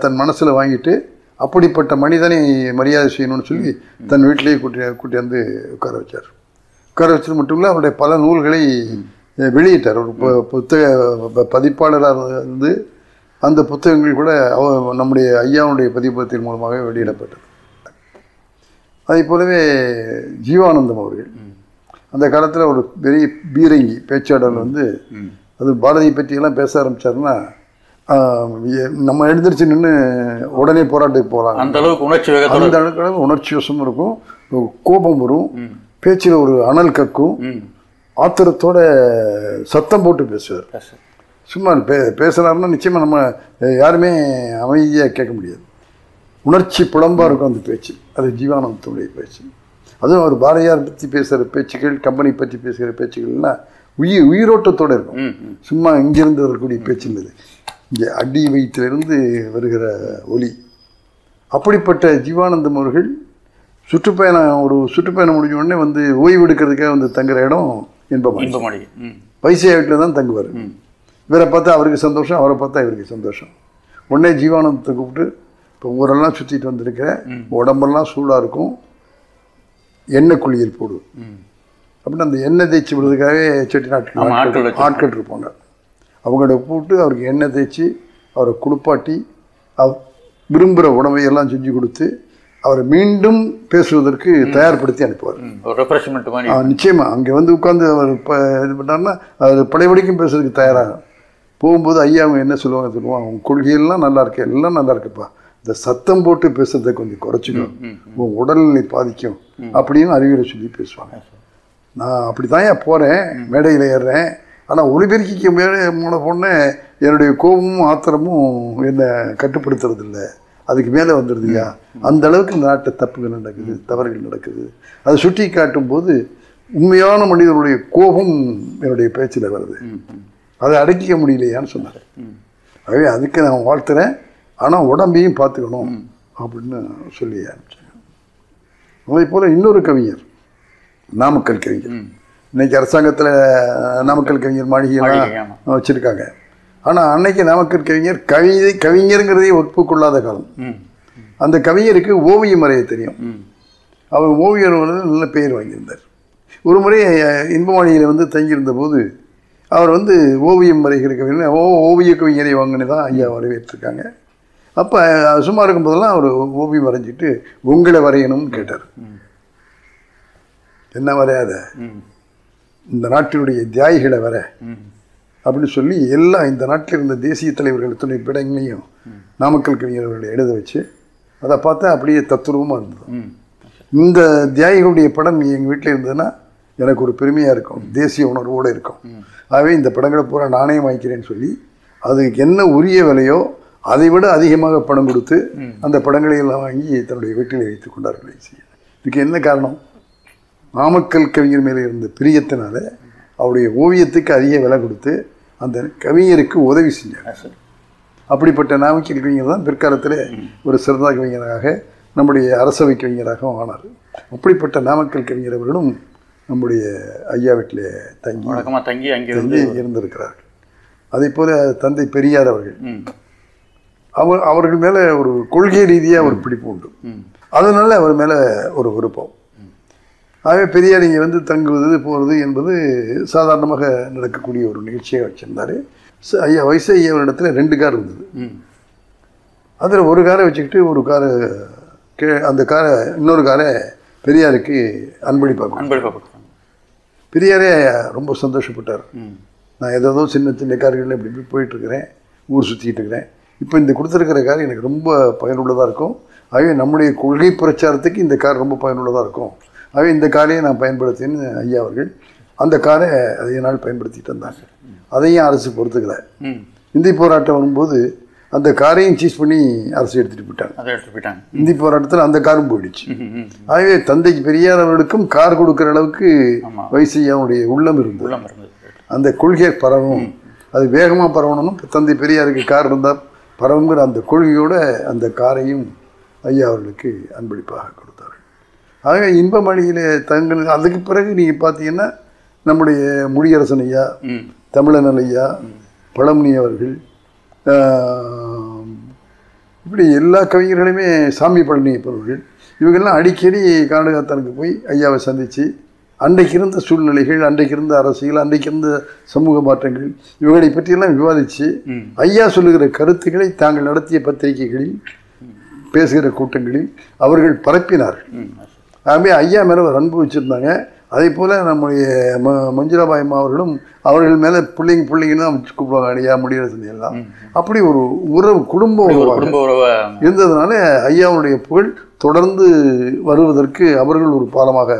தன் மனசில் வாங்கிட்டு அப்படிப்பட்ட மனிதனை மரியாதை செய்யணும்னு சொல்லி தன் வீட்டிலேயே கூட்டி வந்து உட்கார வச்சார். உட்கார வச்சது மட்டும் இல்லை, அவருடைய பல நூல்களை வெளியிட்டார். ஒரு புத்தக பதிப்பாளராக இருந்து அந்த புத்தகங்கள் கூட நம்முடைய ஐயாவுடைய பதிப்பகத்தின் மூலமாக வெளியிடப்பட்டது. அதே போலவே ஜீவானந்தம் அவர்கள் அந்த காலத்தில் ஒரு பெரிய பீரங்கி பேச்சாளர் வந்து அது பாரதியை பற்றியெல்லாம் பேச ஆரம்பித்தாருன்னா நம்ம எழுந்திரிச்சு நின்று உடனே போராட்டத்துக்கு போகலாம். அந்த அளவுக்கு அந்த அளவுக்கு உணர்ச்சி வசமும் இருக்கும், கோபம் வரும், பேச்சில் ஒரு அனல் கக்கும், ஆத்திரத்தோட சத்தம் போட்டு பேசுவார். சும்மா பேசுகிறாருன்னா நிச்சயமாக நம்ம யாருமே அமைதியாக கேட்க முடியாது. உணர்ச்சி புலம்பாக இருக்கும் அந்த பேச்சு. அது ஜீவானந்தத்துடைய பேச்சு. அதுவும் அவர் பாரதியார் பற்றி பேசுகிற பேச்சுக்கள், கம்பெனி பற்றி பேசுகிற பேச்சுக்கள்லாம் உயிரோட்டத்தோடு இருக்கும். சும்மா இங்கிருந்து வரக்கூடிய பேச்சு இல்லை, இங்கே அடி வயிற்றிலிருந்து வருகிற ஒலி. அப்படிப்பட்ட ஜீவானந்தம் அவர்கள் சுற்றுப்பயணம் முடிஞ்ச உடனே வந்து ஓய்வு எடுக்கிறதுக்காக வந்து தங்குற இடம் இன்பமாடி. வைசியா வீட்டில் தான் தங்குவார். இவரை பார்த்தா அவருக்கு சந்தோஷம், அவரை பார்த்தா இவருக்கு சந்தோஷம். உடனே ஜீவானந்தத்தை கூப்பிட்டு, இப்போ ஊரெல்லாம் சுற்றிட்டு வந்திருக்கிறேன், உடம்பெல்லாம் சூடாக இருக்கும், எண்ணெய் குளியல் போடு அப்படின்னு அந்த எண்ணெய் தேய்ச்சி விடுறதுக்காகவே செட்டிநாட்டில் ஆட்கள் இருப்பாங்க. அவங்களோட கூப்பிட்டு அவருக்கு எண்ணெய் தேய்ச்சி அவரை குளிப்பாட்டி விரும்புகிற உணவையெல்லாம் செஞ்சு கொடுத்து அவரை மீண்டும் பேசுவதற்கு தயார்படுத்தி அனுப்புவார். நிச்சயமாக அங்கே வந்து உட்காந்து அவர் இது பண்ணார்னா அவர் பழையபடிக்கும் பேசுறதுக்கு தயாராகும். போகும்போது ஐயா அவங்க என்ன சொல்லுவாங்க அவங்க கொள்கையெல்லாம் நல்லா இருக்கு, எல்லாம் நல்லா இருக்குப்பா, இந்த சத்தம் போட்டு பேசுறதை கொஞ்சம் குறைச்சிக்கும், உன் உடல்நிலை பாதிக்கும் அப்படின்னு அறிவுரை சொல்லி பேசுவாங்க. நான் அப்படி தான் போகிறேன், மேடையில் ஏறுறேன், ஆனால் ஒளிபெருக்கிக்க மேலே போன என்னுடைய கோபமும் ஆத்திரமும் என்னை கட்டுப்படுத்துறது இல்லை, அதுக்கு மேலே வந்துடுதுயா. அந்த அளவுக்கு இந்த நாட்டில் தப்புகள் நடக்குது, தவறுகள் நடக்குது. அதை சுட்டி காட்டும் போது உண்மையான மனிதனுடைய கோபம் என்னுடைய பேச்சில் வருது, அதை அடக்கிக்க முடியலையான்னு சொன்னார். ஆகவே அதுக்கு நான் வாழ்த்துறேன், ஆனால் உடம்பையும் பார்த்துக்கணும் அப்படின்னு சொல்லி ஆரம்பித்தாங்க. அதே போல் இன்னொரு கவிஞர், நாமக்கல் கவிஞர். இன்னைக்கு அரசாங்கத்தில் நாமக்கல் கவிஞர் மாளிகையெல்லாம் வச்சுருக்காங்க. ஆனால் அன்னைக்கு நாமக்கல் கவிஞர் கவிஞருங்கிறதே ஒப்புக்கொள்ளாத காலம். அந்த கவிஞருக்கு ஓவியம் வரைய தெரியும். அவர் ஓவியர் நல்ல பெயர் வாங்கியிருந்தார். ஒரு முறை இன்பமாளிகையில் வந்து தங்கியிருந்த போது அவர் வந்து ஓவியம் வரைகிற கவிஞர், ஓவிய கவிஞரை வாங்கினு தான் ஐயா வரவேற்றிருக்காங்க. அப்போ சும்மா இருக்கும்போதெல்லாம் அவர் ஓவியம் வரைஞ்சிட்டு உங்களை வரையணும்னு கேட்டார். என்ன வரையாத, இந்த நாட்டினுடைய தியாகிகளை வர அப்படின்னு சொல்லி எல்லாம் இந்த நாட்டில் இருந்த தேசிய தலைவர்கள் துணை படங்களையும் நாமக்கல் கவிஞர்களை எழுத வச்சு அதை பார்த்தா அப்படியே தத்துரூபமாக இருந்தது. இந்த தியாகிகளுடைய படம் எங்கள் வீட்டில் இருந்ததுன்னா எனக்கு ஒரு பெருமையாக இருக்கும், தேசிய உணர்வோடு இருக்கும். ஆகவே இந்த படங்களை பூரா நானே வாங்கிக்கிறேன்னு சொல்லி அதுக்கு என்ன உரிய விலையோ அதை விட அதிகமாக பணம் கொடுத்து அந்த படங்களை எல்லாம் வாங்கி தன்னுடைய வீட்டில் வைத்து கொண்டார்கள். இதுக்கு என்ன காரணம்? நாமக்கல் கவிஞர் மேலே இருந்த பிரியத்தினால அவருடைய ஓவியத்துக்கு அதிக விலை கொடுத்து அந்த கவிஞருக்கு உதவி செஞ்சார். அப்படிப்பட்ட நாமக்கல் கவிஞர் தான் பிற்காலத்தில் ஒரு சிறந்த கவிஞராக நம்முடைய அரசவை கவிஞராகவும் ஆனார். அப்படிப்பட்ட நாமக்கல் கவிஞர் அவர்களும் நம்முடைய ஐயா வீட்டில் தங்கி இருந்திருக்கிறார்கள். அதே போல தந்தை பெரியார் அவர்கள் அவர்கள் மேலே ஒரு கொள்கை ரீதியாக ஒரு பிடிப்பு உண்டு. அதனால அவர் மேலே ஒரு விருப்பம். ஆகவே பெரியார் இங்கே வந்து தங்குவது போகிறது என்பது சாதாரணமாக நடக்கக்கூடிய ஒரு நிகழ்ச்சியாக வச்சுருந்தார். ஐயா வயசு ஐயாவிடத்தில் 2 கார் இருந்தது. அதில் ஒரு காரை வச்சுக்கிட்டு ஒரு காரை அந்த காரை இன்னொரு காரை பெரியாருக்கு அன்பளிப்பாக. பெரியாரே ரொம்ப சந்தோஷப்பட்டார். நான் ஏதோ சின்ன சின்ன கார்களில் இப்படி போயிட்டுருக்கிறேன், ஊர் சுற்றிக்கிட்டு இருக்கிறேன், இப்போ இந்த கொடுத்துருக்கிற கார் எனக்கு ரொம்ப பயனுள்ளதாக இருக்கும். ஆகவே நம்முடைய கொள்கை பிரச்சாரத்துக்கு இந்த கார் ரொம்ப பயனுள்ளதாக இருக்கும். ஆகவே இந்த காரையை நான் பயன்படுத்தின்னு ஐயா அவர்கள் அந்த காரை அதிக நாள் பயன்படுத்திட்டு இருந்தாங்க. அதையும் அரசு பொறுத்துக்கல. இந்தி போராட்டம் வரும்போது அந்த காரையும் சீஸ் பண்ணி அரசு எடுத்துகிட்டு போயிட்டாங்க. இந்தி போராட்டத்தில் அந்த காரும் போயிடுச்சு. ஆகவே தந்தைக்கு பெரியார் அவர்களுக்கும் கார் கொடுக்குற அளவுக்கு வைசியாவுடைய உள்ளம் இருந்தது. அந்த கொள்கை பரவும், அது வேகமாக பரவணும். தந்தை பெரியாருக்கு கார் இருந்தால் பரவுங்கிற அந்த கொள்கையோடு அந்த காரையும் ஐயா அவர்களுக்கு அன்பளிப்பாக கொடுத்தார்கள். ஆகவே இன்பமாளிகையில் தங்கின அதுக்கு பிறகு நீங்கள் பார்த்தீங்கன்னா நம்முடைய முடியரசன் ஐயா, தமிழன் ஐயா, பழமணி அவர்கள், இப்படி எல்லா கவிஞர்களுமே, சாமி பழனியப்பவர்கள், இவங்கெல்லாம் அடிக்கடி கானகத்தானுக்கு போய் ஐயாவை சந்தித்து அன்றைக்கு இருந்த சூழ்நிலைகள், அன்றைக்கு இருந்த அரசியல், அன்றைக்கு இருந்த சமூக மாற்றங்கள் இவங்களை பற்றியெல்லாம் விவாதித்து ஐயா சொல்லுகிற கருத்துக்களை தாங்கள் நடத்திய பத்திரிகைகளில், பேசுகிற கூட்டங்களில் அவர்கள் பரப்பினார்கள். ஆகவே ஐயா மேலே ஒரு அன்பு வச்சுருந்தாங்க. அதே போல் நம்முடைய மஞ்சுளாபாய் அம்மா அவர்களும் அவர்கள் மேலே பிள்ளைங்கன்னு தான் கூப்பிடுவாங்க, ஐயா முடியரசன் எல்லாம். அப்படி ஒரு உறவு, குடும்ப உறவு இருந்ததுனால ஐயாவுடைய புகழ் தொடர்ந்து வருவதற்கு அவர்கள் ஒரு பாலமாக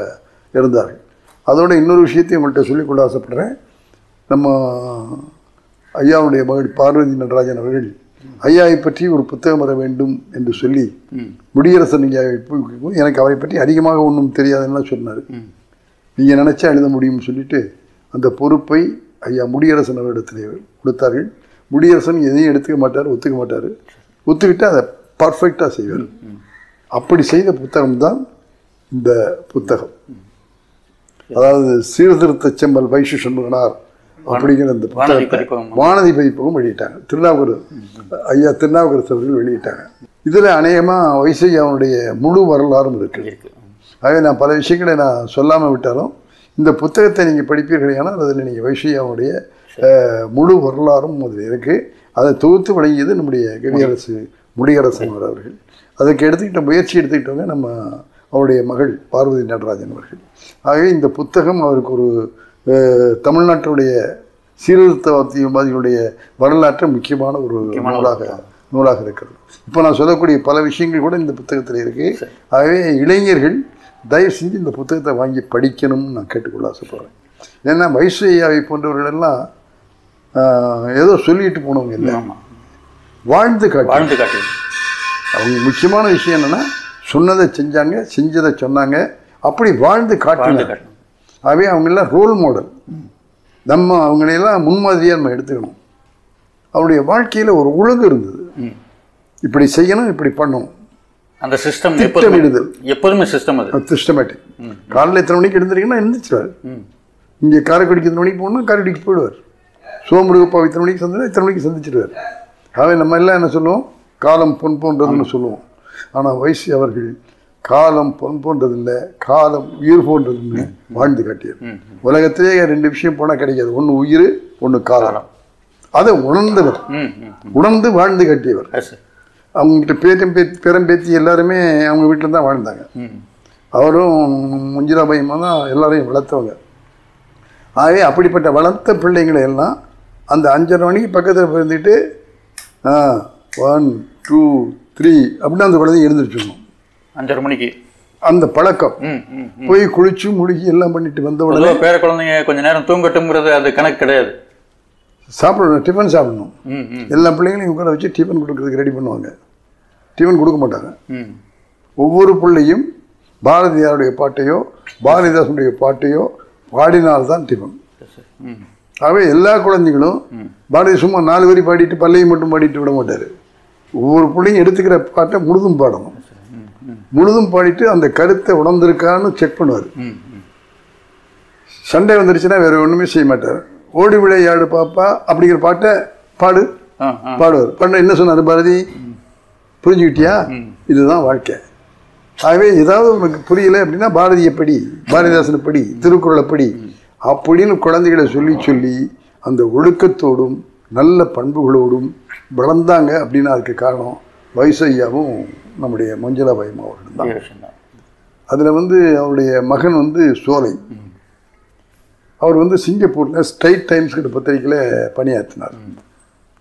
இருந்தார்கள். அதோட இன்னொரு விஷயத்தையும் உங்கள்கிட்ட சொல்லிக்கொள்ள ஆசைப்படுறேன். நம்ம ஐயாவுடைய மகள் பார்வதி நடராஜன் அவர்கள் ஐயாவை பற்றி ஒரு புத்தகம் வர வேண்டும் என்று சொல்லி முடியரசன் ஐயாவை எனக்கு அவரை பற்றி அதிகமாக ஒன்றும் தெரியாதுன்னா சொன்னார். நீங்கள் நினச்சா எழுத முடியும்னு சொல்லிட்டு அந்த பொறுப்பை ஐயா முடியரசன் அவரிடத்தில் கொடுத்தார்கள். முடியரசன் எதையும் எடுத்துக்க மாட்டார், ஒத்துக்க மாட்டார். ஒத்துக்கிட்டு அதை பர்ஃபெக்டாக செய்வார். அப்படி செய்த புத்தகம்தான் இந்த புத்தகம். அதாவது சீர்திருத்த செம்மல் வைசு சண்முகனார் அப்படிங்கிற இந்த புத்தகத்தை வானதி பதிப்பகம் வெளியிட்டாங்க. ஐயா திருநாவுக்கரசு அவர்கள் வெளியிட்டாங்க. இதில் அநேகமாக வைசையாவுடைய முழு வரலாறும் இருக்கு. ஆகவே நான் பல விஷயங்களை நான் சொல்லாமல் விட்டாலும் இந்த புத்தகத்தை நீங்கள் படிப்பீர்களேனால் அதில் நீங்கள் வைசையாவுடைய முழு வரலாறும் அதில் இருக்குது. அதை தொகுத்து வழங்கியது நம்முடைய கவியரசு முடியரசன் அவர்கள். அதுக்கு எடுத்துக்கிட்ட முயற்சி எடுத்துக்கிட்டவங்க நம்ம அவருடைய மகள் பார்வதி நடராஜன் அவர்கள். ஆகவே இந்த புத்தகம் அவருக்கு ஒரு தமிழ்நாட்டுடைய சீர்திருத்தவாதிகளுடைய வரலாற்று முக்கியமான ஒரு நூலாக இருக்கிறது. இப்போ நான் சொல்லக்கூடிய பல விஷயங்கள் கூட இந்த புத்தகத்தில் இருக்குது. ஆகவே இளைஞர்கள் தயவு செஞ்சு இந்த புத்தகத்தை வாங்கி படிக்கணும்னு நான் கேட்டுக்கொள்ள ஆசைப்படுறேன். ஏன்னா வைசு ஐயாவை போன்றவர்களெல்லாம் ஏதோ சொல்லிட்டு போனவங்க இல்லை, வாழ்ந்து காட்டி அவங்க முக்கியமான விஷயம் என்னென்னா சொன்னதை செஞ்சாங்க, செஞ்சதை சொன்னாங்க, அப்படி வாழ்ந்து காட்டினாங்க. ஆகவே அவங்களெல்லாம் ரோல் மாடல். நம்ம அவங்களையெல்லாம் முன்மாதிரியாக நம்ம எடுத்துக்கணும். அவருடைய வாழ்க்கையில் ஒரு ஒழுங்கு இருந்தது. இப்படி செய்யணும், இப்படி பண்ணணும். அந்த சிஸ்டம் திட்டமிடுதல் எப்போதுமே சிஸ்டமேட்டிக். காலையில் எத்தனை மணிக்கு எழுந்திரிக்கணும்னா எழுந்திரிச்சிருவார். இங்கே காரைக்குடிக்கு எத்தனை மணிக்கு போகணும்னா காரைக்குடிக்கு போயிடுவார். சோமுருகப்பா இத்தனை மணிக்கு சந்தினா இத்தனை மணிக்கு சந்திச்சிடுவார். ஆகவே நம்ம எல்லாம் என்ன சொல்லுவோம், காலம் பொன் போன்றதுன்னு சொல்லுவோம். ஆனால் வைசி அவர்கள் காலம் பொன் போன்றதில்லை, காலம் உயிர் போன்றதுன்னு வாழ்ந்து காட்டியது. உலகத்திலேயே 2 விஷயம் போனால் கிடைக்காது, ஒன்று உயிர், ஒன்று காலம். அதை உணர்ந்தவர், உணர்ந்து வாழ்ந்து காட்டியவர். அவங்ககிட்ட பேரம்பேத்தி எல்லாருமே அவங்க வீட்டில் தான் வாழ்ந்தாங்க. அவரும் மஞ்சுளாபாய் தான் எல்லாரையும் வளர்த்தவங்க. ஆகவே அப்படிப்பட்ட வளர்த்த பிள்ளைங்களை எல்லாம் அந்த 5:30 மணிக்கு பக்கத்தில் இருந்துட்டு 1 2 3 அப்படின்னு அந்த குழந்தை எழுந்திரிச்சிடணும். 5:30 மணிக்கு அந்த பழக்கம். போய் குளிச்சு முழுகி எல்லாம் பண்ணிட்டு வந்த உடனே பேர குழந்தைங்க கொஞ்ச நேரம் தூங்கட்டும்ங்கிறது அது கணக்கு கிடையாது. சாப்பிடணும், டிஃபன் சாப்பிடணும். எல்லா பிள்ளைங்களையும் உட்கார வச்சு டிஃபன் கொடுக்கறதுக்கு ரெடி பண்ணுவாங்க. டிஃபன் கொடுக்க மாட்டாங்க. ஒவ்வொரு பிள்ளையும் பாரதியாருடைய பாட்டையோ பாரதிதாசனுடைய பாட்டையோ பாடினால்தான் டிஃபன். ஆகவே எல்லா குழந்தைகளும் பாரதி சும்மா 4 வரி பாடிட்டு பல்லையை மட்டும் பாடிட்டு விட மாட்டார். ஒவ்வொரு பிள்ளையும் எடுத்துக்கிற பாட்டை முழுதும் பாடணும். முழுதும் பாடிட்டு அந்த கருத்தை உணர்ந்திருக்கான்னு செக் பண்ணுவார். சண்டை வந்துருச்சுன்னா வேற ஒன்றுமே செய்ய மாட்டார். ஓடி விளையாடு பாப்பா அப்படிங்கிற பாட்டை பாடுவார். பாட என்ன சொன்னார் பாரதி, புரிஞ்சுக்கிட்டியா, இதுதான் வாழ்க்கை. ஆகவே ஏதாவது உனக்கு புரியல அப்படின்னா பாரதியை படி, பாரதிதாசனை படி, திருக்குறளை படி அப்படின்னு குழந்தைகளை சொல்லி சொல்லி அந்த ஒழுக்கத்தோடும் நல்ல பண்புகளோடும் வளர்ந்தாங்க. அப்படின்னா அதுக்கு காரணம் வைசையாவும் நம்முடைய மஞ்சுளாபாய் அவர்கள் தான். அதில் அவருடைய மகன் சோலை, அவர் சிங்கப்பூரில் ஸ்ட்ரைட் டைம்ஸ் கிட்ட பத்திரிகையில் பணியாற்றினார்.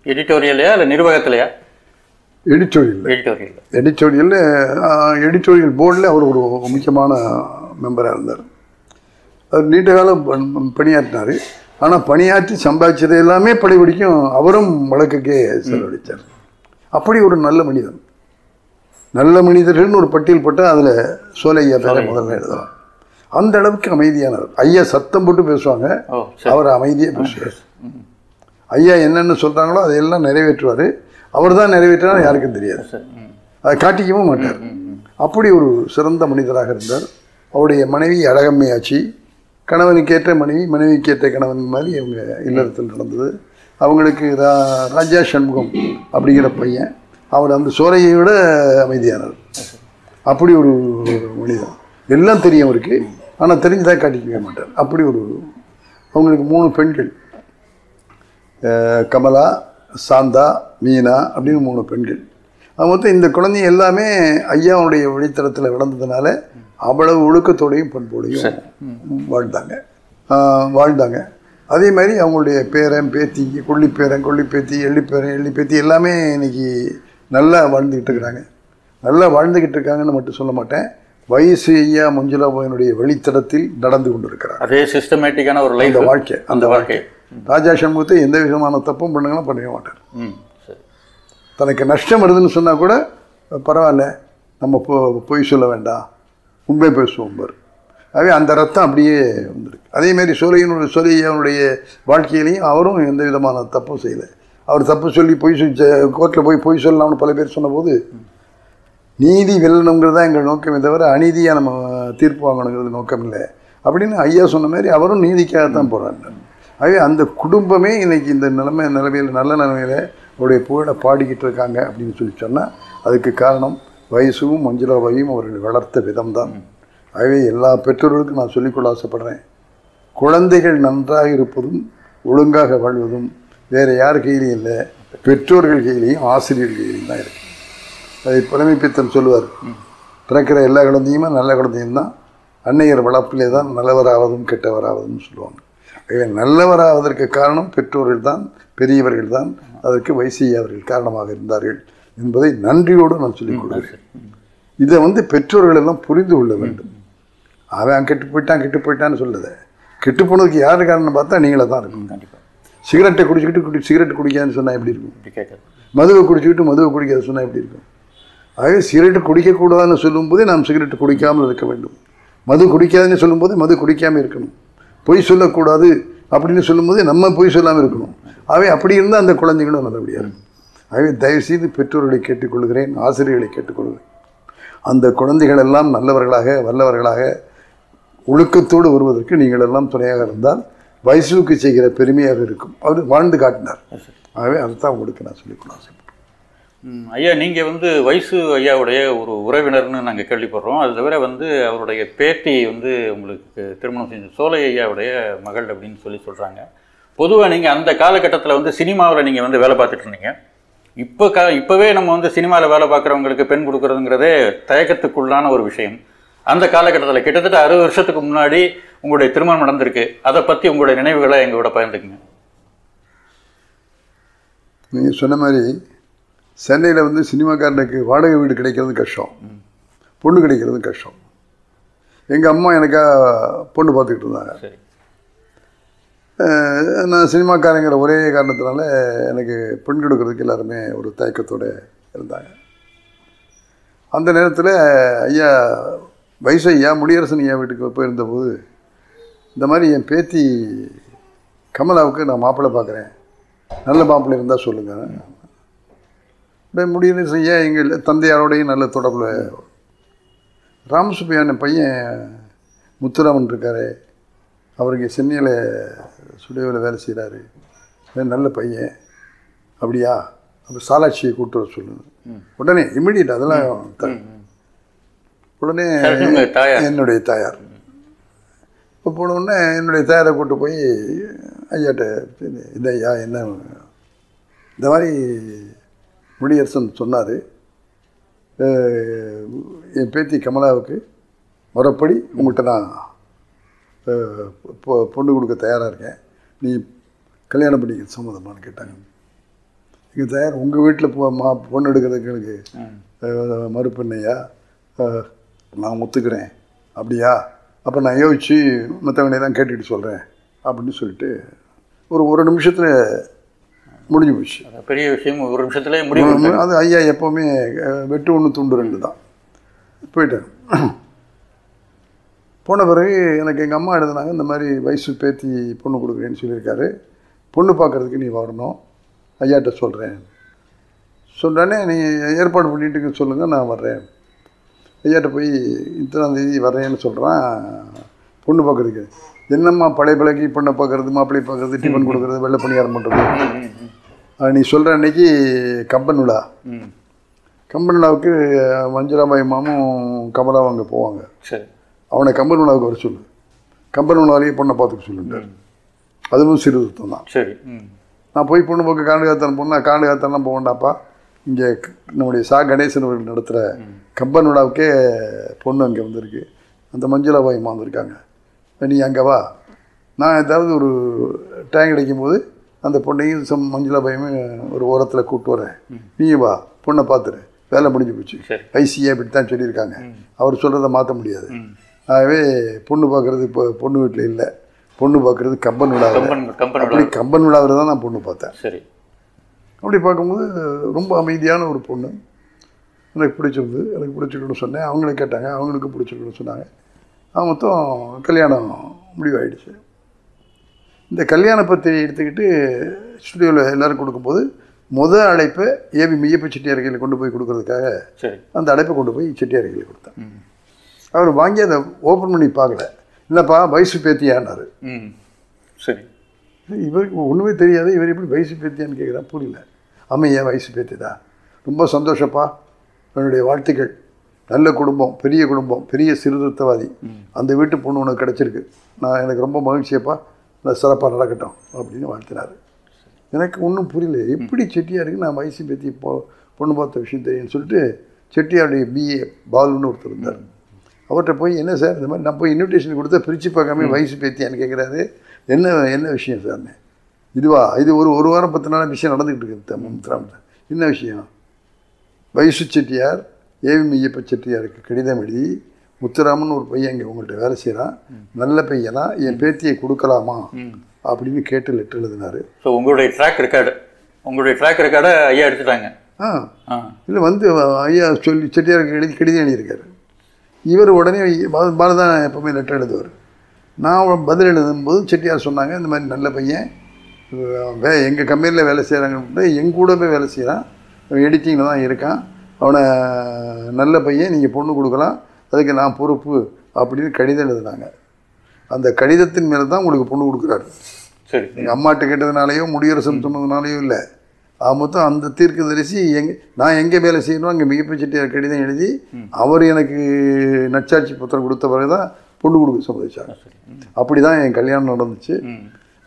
எடிட்டோரியலையா இல்லை நிர்வாகத்திலையா? எடிட்டோரியல் போர்டில் அவர் ஒரு முக்கியமான மெம்பராக இருந்தார். அவர் நீண்ட காலம் பணியாற்றினார். ஆனால் பணியாற்றி சம்பாதிச்சது எல்லாமே படைபிடிக்கும் அவரும் வழக்குக்கே செலவழித்தார். அப்படி ஒரு நல்ல மனிதன். நல்ல மனிதர்கள்னு ஒரு பட்டியல் போட்டால் அதில் சோலையா பேரை முதல்ல எழுதலாம். அந்த அளவுக்கு அமைதியானவர். ஐயா சத்தம் போட்டு பேசுவாங்க, அவர் அமைதியாக பேசுவார். ஐயா என்னென்ன சொல்கிறாங்களோ அதையெல்லாம் நிறைவேற்றுவார். அவர் தான் நிறைவேற்றினா யாருக்கும் தெரியாது, அதை காட்டிக்கவும் மாட்டார். அப்படி ஒரு சிறந்த மனிதராக இருந்தார். அவருடைய மனைவி அழகம்மையாச்சு, கணவனுக்கேற்ற மனைவி, மனைவிக்கேற்ற கணவன் மாதிரி அவங்க இல்லறத்தில் நடந்தது. அவங்களுக்கு ராஜா சண்முகம் அப்படிங்கிற பையன், அவர் அந்த சோலையை விட அமைதியானவர். அப்படி ஒரு மனிதன். எல்லாம் தெரியும் அவருக்கு, ஆனால் தெரிஞ்சதாக காட்டிக்கவே மாட்டார். அப்படி ஒரு அவங்களுக்கு 3 பெண்கள், கமலா, சாந்தா, மீனா அப்படின்னு 3 பெண்கள். அது மொத்தம் இந்த குழந்தைங்க எல்லாமே ஐயாவுடைய வழித்தடத்தில் வளர்ந்ததுனால அவ்வளவு ஒழுக்கத்தோடையும் பண்போடையும் வாழ்ந்தாங்க. அதே மாதிரி அவங்களுடைய பேரன் பேத்தி, கொள்ளிப்பேரன் கொள்ளிப்பேத்தி, எள்ளிப்பேத்தி எல்லாமே இன்னைக்கு நல்லா வாழ்ந்துக்கிட்டு இருக்கிறாங்க. நல்லா வாழ்ந்துக்கிட்டு இருக்காங்கன்னு மட்டும் சொல்ல மாட்டேன், வயசு ஐயா மஞ்சுளாபாயினுடைய வழித்தடத்தில் நடந்து கொண்டு இருக்கிறார். அதே சிஸ்டமேட்டிக்கான ஒரு லைஃப், அந்த வாழ்க்கை. ராஜா சண்முகத்தை எந்த விதமான தப்பும் பண்ணுங்கன்னா பண்ணவே மாட்டார். தனக்கு நஷ்டம் வருதுன்னு சொன்னால் கூட பரவாயில்ல, நம்ம பொய் சொல்ல வேண்டாம், உண்மை பேசுவோம். ஆகவே அந்த ரத்தம் அப்படியே வந்துருக்கு. அதேமாரி சோலையனுடைய வாழ்க்கையிலையும் அவரும் எந்த விதமான தப்பும் செய்யலை. அவர் தப்பு சொல்லி கோர்ட்டில் போய் பொய் சொல்லலாம்னு பல பேர் சொன்னபோது, நீதி வெல்லணுங்கிறது தான் எங்கள் நோக்கமே தவிர அநீதியாக நம்ம தீர்ப்பு வாங்கணுங்கிறது நோக்கம் இல்லை அப்படின்னு ஐயா சொன்ன மாதிரி அவரும் நீதிக்காகத்தான் போகிறாங்க. ஆகவே அந்த குடும்பமே இன்னைக்கு இந்த நிலைமையில் நல்ல நிலைமையில் அவருடைய புகழை பாடிக்கிட்டு இருக்காங்க அப்படின்னு சொல்லி சொன்னால் அதுக்கு காரணம் வயசும் மஞ்சுளாபாயும் அவர்கள் வளர்த்த விதம் தான். ஆகவே எல்லா பெற்றோர்களுக்கும் நான் சொல்லிக்கொள்ள ஆசைப்படுறேன், குழந்தைகள் நன்றாக இருப்பதும் ஒழுங்காக வாழ்வதும் வேறு யார் கையிலையும் இல்லை, பெற்றோர்கள் கையிலையும் ஆசிரியர்கள் கையிலையும் தான் இருக்குது. அதை புலமைப்பித்தன் சொல்லுவார், பிறக்கிற எல்லா குழந்தையுமே நல்ல குழந்தையும் தான், அன்னையர் வளர்ப்பிலே தான் நல்லவராவதும் கெட்டவராவதும் சொல்லுவாங்க. ஆகவே நல்லவராவதற்கு காரணம் பெற்றோர்கள் தான், பெரியவர்கள் தான், அதற்கு வைசியா அவர்கள் காரணமாக இருந்தார்கள் என்பதை நன்றியோடு நான் சொல்லிக் கொள்கிறேன். இதை பெற்றோர்கள் எல்லாம் புரிந்து கொள்ள வேண்டும். அவன் கெட்டு போயிட்டான்னு சொல்லுது. கெட்டு போனதுக்கு யாரு காரணம் பார்த்தா நீங்களே தான் இருக்கும். கண்டிப்பாக சிகரெட்டை சிகரெட் குடிக்காதுன்னு சொன்னால் எப்படி இருக்கும்? மதுவை மதுவை குடிக்காது சொன்னால் எப்படி இருக்கும்? ஆகவே சிகரெட்டு குடிக்கக்கூடாதுன்னு சொல்லும்போதே நாம் சிகரெட்டு குடிக்காமல் இருக்க வேண்டும். மது குடிக்காதுன்னு சொல்லும்போது மது குடிக்காமல் இருக்கணும். பொய் சொல்லக்கூடாது அப்படின்னு சொல்லும்போது நம்ம பொய் சொல்லாமல் இருக்கணும். ஆகவே அப்படி இருந்தால் அந்த குழந்தைகளும் நல்லபடியாக இருக்கும். ஆகவே தயவுசெய்து பெற்றோர்களை கேட்டுக்கொள்கிறேன், ஆசிரியர்களை கேட்டுக்கொள்கிறேன், அந்த குழந்தைகள் எல்லாம் நல்லவர்களாக வல்லவர்களாக ஒழுக்கத்தோடு வருவதற்கு நீங்கள் எல்லாம் துணையாக இருந்தால் வயசுக்கு செய்கிற பெருமையாக இருக்கும். அவர் வாழ்ந்து காட்டினார். ஆகவே அதுதான் உங்களுக்கு நான் சொல்லிக்கொள்ள ஆசைப்படுறேன். ஐயா, நீங்கள் வயசு ஐயாவுடைய ஒரு உறவினர்னு நாங்கள் கேள்விப்படுறோம். அது தவிர அவருடைய பேட்டி உங்களுக்கு திருமணம் செஞ்ச சோலை ஐயாவுடைய மகள் அப்படின்னு சொல்கிறாங்க. பொதுவாக நீங்கள் அந்த காலகட்டத்தில் சினிமாவில் நீங்கள் வேலை பார்த்துட்டு இருந்தீங்க. இப்போவே நம்ம சினிமாவில் வேலை பார்க்குறவங்களுக்கு பெண் கொடுக்குறதுங்கிறதே தயக்கத்துக்குள்ளான ஒரு விஷயம். அந்த காலகட்டத்தில் கிட்டத்தட்ட 60 வருஷத்துக்கு முன்னாடி உங்களுடைய திருமணம் நடந்திருக்கு. அதை பற்றி உங்களுடைய நினைவுகளை எங்களோட பகிர்ந்துக்குங்க. நீங்கள் சொன்ன மாதிரி சென்னையில் சினிமாக்காரனுக்கு வாடகை வீடு கிடைக்கிறது கஷ்டம், பொண்ணு கிடைக்கிறது கஷ்டம். எங்கள் அம்மா எனக்காக பொண்ணு பார்த்துக்கிட்டு இருந்தாங்க. நான் சினிமாக்காரங்கிற ஒரே காரணத்தினால எனக்கு பெண் கொடுக்கறதுக்கு எல்லாருமே ஒரு தயக்கத்தோடு இருந்தாங்க. அந்த நேரத்தில் ஐயா வயசு ஐயா முடியரசன் ஐயா வீட்டுக்கு போயிருந்தபோது இந்த மாதிரி என் பேத்தி கமலாவுக்கு நான் மாப்பிள்ளை பார்க்குறேன், நல்ல மாப்பிள்ளை இருந்தால் சொல்லுங்கள். முடியரசன் ஐயா எங்கள் தந்தையாரோடையும் நல்ல தொடர்பில். ராமசுப்பையான பையன் முத்துராமன் இருக்கார், அவருக்கு சென்னையில் சுடையில் வேலை செய்கிறாரு, நல்ல பையன். அப்படியா, அப்போ சாலாட்சியை கூப்பிட்டு வர சொல்லுங்க. உடனே இம்மிடியட் அதெல்லாம் உடனே என்னுடைய தாயார் இப்போ போன உடனே என்னுடைய தாயாரை கூப்பிட்டு போய் ஐயாட்ட இந்த ஐயா என்ன இந்த மாதிரி முடியரசன் சொன்னார், என் பேத்தி கமலாவுக்கு முறைப்படி உங்கள்கிட்ட நான் பொண்ணு கொடுக்க தயாராக இருக்கேன், நீ கல்யாணம் பண்ணிக்க சம்மதமானு கேட்டாங்க. எங்கள் தயார் உங்கள் வீட்டில் பொண்ணு எடுக்கிறதுக்கு எனக்கு மறுப்பெண்ணையா, நான் ஒத்துக்கிறேன். அப்படியா, அப்போ நான் யோசித்து மற்றவங்களையெல்லாம் கேட்டுக்கிட்டு சொல்கிறேன் அப்படின்னு சொல்லிட்டு ஒரு நிமிஷத்தில் முடிஞ்சு போச்சு. பெரிய விஷயம், ஒரு நிமிஷத்துல முடிவு. அது ஐயா எப்போவுமே வெட்டு 1 துண்டு 2 தான். போயிட்டேன். போன பிறகு எனக்கு எங்கள் அம்மா எழுதுனாங்க, இந்த மாதிரி வயசு பேத்தி பொண்ணு கொடுக்குறேன்னு சொல்லியிருக்காரு, பொண்ணு பார்க்குறதுக்கு நீ வரணும், ஐயாட்ட சொல்கிறேன். சொல்கிறேன்னே நீ ஏற்பாடு பண்ணிட்டு சொல்லுங்கள், நான் வர்றேன். ஐயாட்ட போய் 3ஆம் தேதி வர்றேன்னு சொல்கிறான் பொண்ணு பார்க்குறதுக்கு. என்னம்மா பழைய பொண்ணை பார்க்கறது, மாப்பிள்ளை பார்க்கறது, டிஃபன் கொடுக்கறது, வெள்ளை பணியாரம் பண்ணுறது. நீ சொல்கிற அன்னைக்கு கம்பன் விழா. கம்பன் விழாவுக்கு மஞ்சுளாபாய் மாமும் கமலாவும் அங்கே போவாங்க. அவனை கம்பன் விழாவுக்கு வர சொல்லு, கம்பன் விழாலேயே பொண்ணை பார்த்துக்க சொல்லுட்டார். அதுவும் சீர்திருத்தம் தான். சரி, நான் போய் பொண்ணு பார்க்க காண்டுகாத்தனம் போனால் காண்டுகாத்தனெலாம் போக வேண்டாப்பா, இங்கே நம்முடைய சா கணேசன் அவர்கள் நடத்துகிற கம்பன் விழாவுக்கே பொண்ணு அங்கே வந்திருக்கு, அந்த மஞ்சுளாபாய் அம்மா வந்திருக்காங்க, நீ அங்கே வா, நான் ஏதாவது ஒரு டைம் கிடைக்கும்போது அந்த பொண்ணையும் மஞ்சுளாபாயுமே ஒரு ஓரத்தில் கூப்பிட்டு வரேன், நீ வா பொண்ணை பார்த்துரு, வேலை முடிஞ்சு போச்சு. ஐசிஏ இப்படி தான் சொல்லியிருக்காங்க, அவர் சொல்கிறத மாற்ற முடியாது. ஆகவே பொண்ணு பார்க்குறது இப்போ பொண்ணு வீட்டில் இல்லை, பொண்ணு பார்க்குறது கம்பன் விழாவில். அப்படி கம்பன் விழாவில் தான் நான் பொண்ணு பார்த்தேன். சரி, அப்படி பார்க்கும்போது ரொம்ப அமைதியான ஒரு பொண்ணு, எனக்கு பிடிச்சிருந்து, எனக்கு பிடிச்சிருக்குன்னு சொன்னேன். அவங்களே கேட்டாங்க, அவங்களுக்கு பிடிச்சிருக்குன்னு சொன்னாங்க. மொத்தம் கல்யாணம் முடிவாயிடுச்சு. இந்த கல்யாண பத்திரிகை எடுத்துக்கிட்டு ஸ்டுடியோவில் எல்லோரும் கொடுக்கும்போது முதல் அழைப்பை ஏபி மெய்யப்ப செட்டியார் கையில் கொண்டு போய் கொடுக்கறதுக்காக அந்த அழைப்பை கொண்டு போய் செட்டியார் கையில் கொடுத்தேன். அவர் வாங்கி அதை ஓப்பன் பண்ணி பார்க்கல. இல்லைப்பா வயசு பேத்தியான்னாரு. சரி, இவருக்கு ஒன்றுமே தெரியாது, இவர் எப்படி வயசு பேத்தியான்னு கேட்குறா, புரியல. அம்மையா வயசு பேத்தி தான், ரொம்ப சந்தோஷப்பா, என்னுடைய வாழ்த்துக்கள், நல்ல குடும்பம், பெரிய சீர்திருத்தவாதி, அந்த வீட்டு பொண்ணு உனக்கு கிடச்சிருக்கு, நான் எனக்கு ரொம்ப மகிழ்ச்சியப்பா, நான் சிறப்பாக நடக்கட்டும் அப்படின்னு வாழ்த்தினார். எனக்கு ஒன்றும் புரியல, எப்படி செட்டியாருக்கு நான் வயசு பேத்தி பொண்ணு பார்த்த விஷயம் தெரியும்னு சொல்லிட்டு செட்டியாருடைய பிஏ பாலுன்னு ஒருத்தர் இருந்தார். அவர்கிட்ட போய் என்ன சார் இந்த மாதிரி நான் போய் இன்விடேஷன் கொடுத்தா பிரித்து பார்க்காம வயசு பேத்தியான்னு கேட்குறாரு, என்ன விஷயம் சார்னு. இது ஒரு வாரம் 10 நாள் விஷயம் நடந்துக்கிட்டு இருக்குது முத்துராமன். என்ன விஷயம்? வயசு செட்டியார் ஏவி மெய்யப்ப செட்டியாருக்கு கடிதம் எழுதி, முத்துராமன் ஒரு பையன் இங்கே உங்கள்கிட்ட வேலை செய்கிறான், நல்ல பையனா, என் பேத்தியை கொடுக்கலாமா அப்படின்னு கேட்டு லெட்டர் எழுதினார். ஸோ உங்களுடைய ட்ராக் ரெக்கார்டை ஐயா எடுத்துட்டாங்க. இல்லை ஐயா சொல்லி செட்டியாருக்கு கடிதம் எழுதியிருக்காரு. இவர் உடனே பாலதான் எப்போவுமே லெட்டர் எழுதுவார். நான் பதில் எழுதும்போது செட்டியார் சொன்னாங்க, இந்த மாதிரி நல்ல பையன் எங்கள் கம்பெனியில் வேலை செய்கிறாங்க, எங்கூடவே வேலை செய்கிறான், எடிட்டிங்கில் தான் இருக்கான், அவனை நல்ல பையன், நீங்கள் பொண்ணு கொடுக்கலாம், அதுக்கு நான் பொறுப்பு அப்படின்னு கடிதம் எழுதுனாங்க. அந்த கடிதத்தின் மேலே தான் உங்களுக்கு பொண்ணு கொடுக்குறாரு. சரி, எங்கள் அம்மாட்ட கேட்டதுனாலேயோ முடியரசன் சொன்னதுனாலேயோ இல்லை, மொத்தம் அந்த தீர்க்கதரிசி நான் எங்கே வேலை செய்யணும் அங்கே மெய்யப்ப செட்டியார் கடிதம் எழுதி அவர் எனக்கு நச்சாட்சி பத்திரம் கொடுத்த பிறகு தான் பொண்ணு கொடுக்க சம்மதிச்சாங்க. அப்படி தான் என் கல்யாணம் நடந்துச்சு.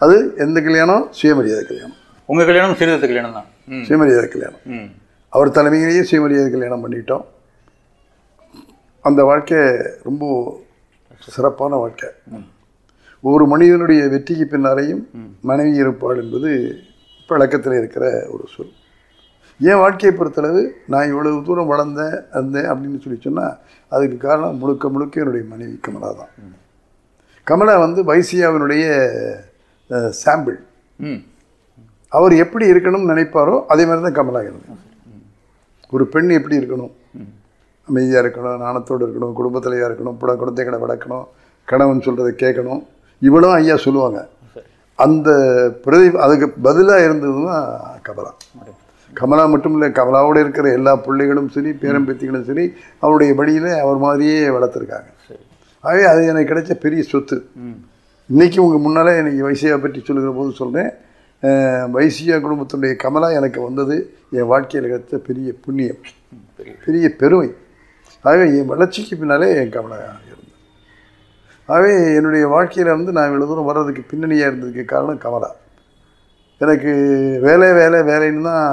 அது எந்த கல்யாணம்? சுயமரியாதை கல்யாணம். உங்கள் கல்யாணம் சீர்திருத்த கல்யாணம் தான். சுயமரியாதை கல்யாணம். அவர் தலைமையிலேயே சுயமரியாதை கல்யாணம் பண்ணிட்டோம். அந்த வாழ்க்கை ரொம்ப சிறப்பான வாழ்க்கை. ஒவ்வொரு மனிதனுடைய வெற்றிக்கு பின்னாரையும் மனைவி இருப்பாள் என்பது பழக்கத்தில் இருக்கிற ஒரு சொல். என் வாழ்க்கையை பொறுத்தளவு நான் இவ்வளவு தூரம் வளர்ந்தேன் அப்படின்னு சொல்லி சொன்னால் அதுக்கு காரணம் முழுக்க என்னுடைய மனைவி கமலா தான். கமலா வைசியாவினுடைய சாம்பிள். அவர் எப்படி இருக்கணும்னு நினைப்பாரோ அதே மாதிரி தான் கமலா இருக்கணும். ஒரு பெண் எப்படி இருக்கணும்? அமைதியாக இருக்கணும், நாணத்தோடு இருக்கணும், குடும்பத்திலையாக இருக்கணும், குழந்தை கடை வளர்க்கணும், கணவன் சொல்கிறத கேட்கணும், இவ்வளோ ஐயா சொல்லுவாங்க. அந்த அதுக்கு பதிலாக இருந்ததுன்னா கமலா. கமலா மட்டும் இல்லை, கமலாவோடு இருக்கிற எல்லா பிள்ளைகளும் சரி, பேரம்பேத்திகளும் சரி, அவருடைய வழியில் அவர் மாதிரியே வளர்த்துருக்காங்க. ஆகவே அது எனக்கு கிடைச்ச பெரிய சொத்து. இன்றைக்கி உங்கள் முன்னால் எனக்கு வைசியா பற்றி சொல்லுகிற போது சொல்கிறேன், வைசியா குடும்பத்தினுடைய கமலா எனக்கு வந்தது என் வாழ்க்கையில் கிடைச்ச பெரிய புண்ணியம், பெரிய பெருமை. ஆகவே என் வளர்ச்சிக்கு பின்னாலே என் கமலா இருந்தது. ஆகவே என்னுடைய வாழ்க்கையில் நான் இவ்வளோ தூரம் வர்றதுக்கு பின்னணியாக இருந்ததுக்கு காரணம் கமலா. எனக்கு வேலைன்னு தான்